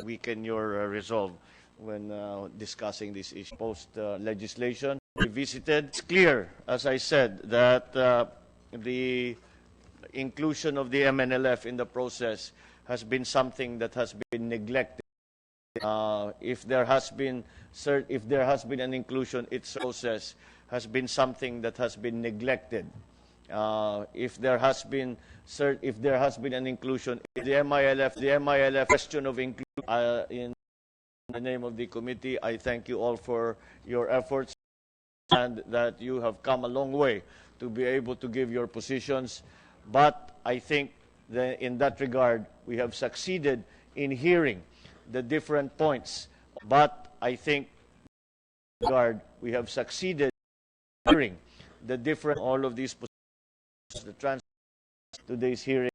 weaken your resolve when discussing this issue. Post-legislation revisited. It's clear, as I said, that the inclusion of the MNLF in the process has been something that has been neglected. If there has been an inclusion, its process has been something that has been neglected. If there has been an inclusion, the MILF question of inclusion, in the name of the committee, I thank you all for your efforts and that you have come a long way to be able to give your positions. But I think that in that regard, we have succeeded in hearing the different points. But I think we have succeeded in hearing the different, all of these positions, the today's hearing.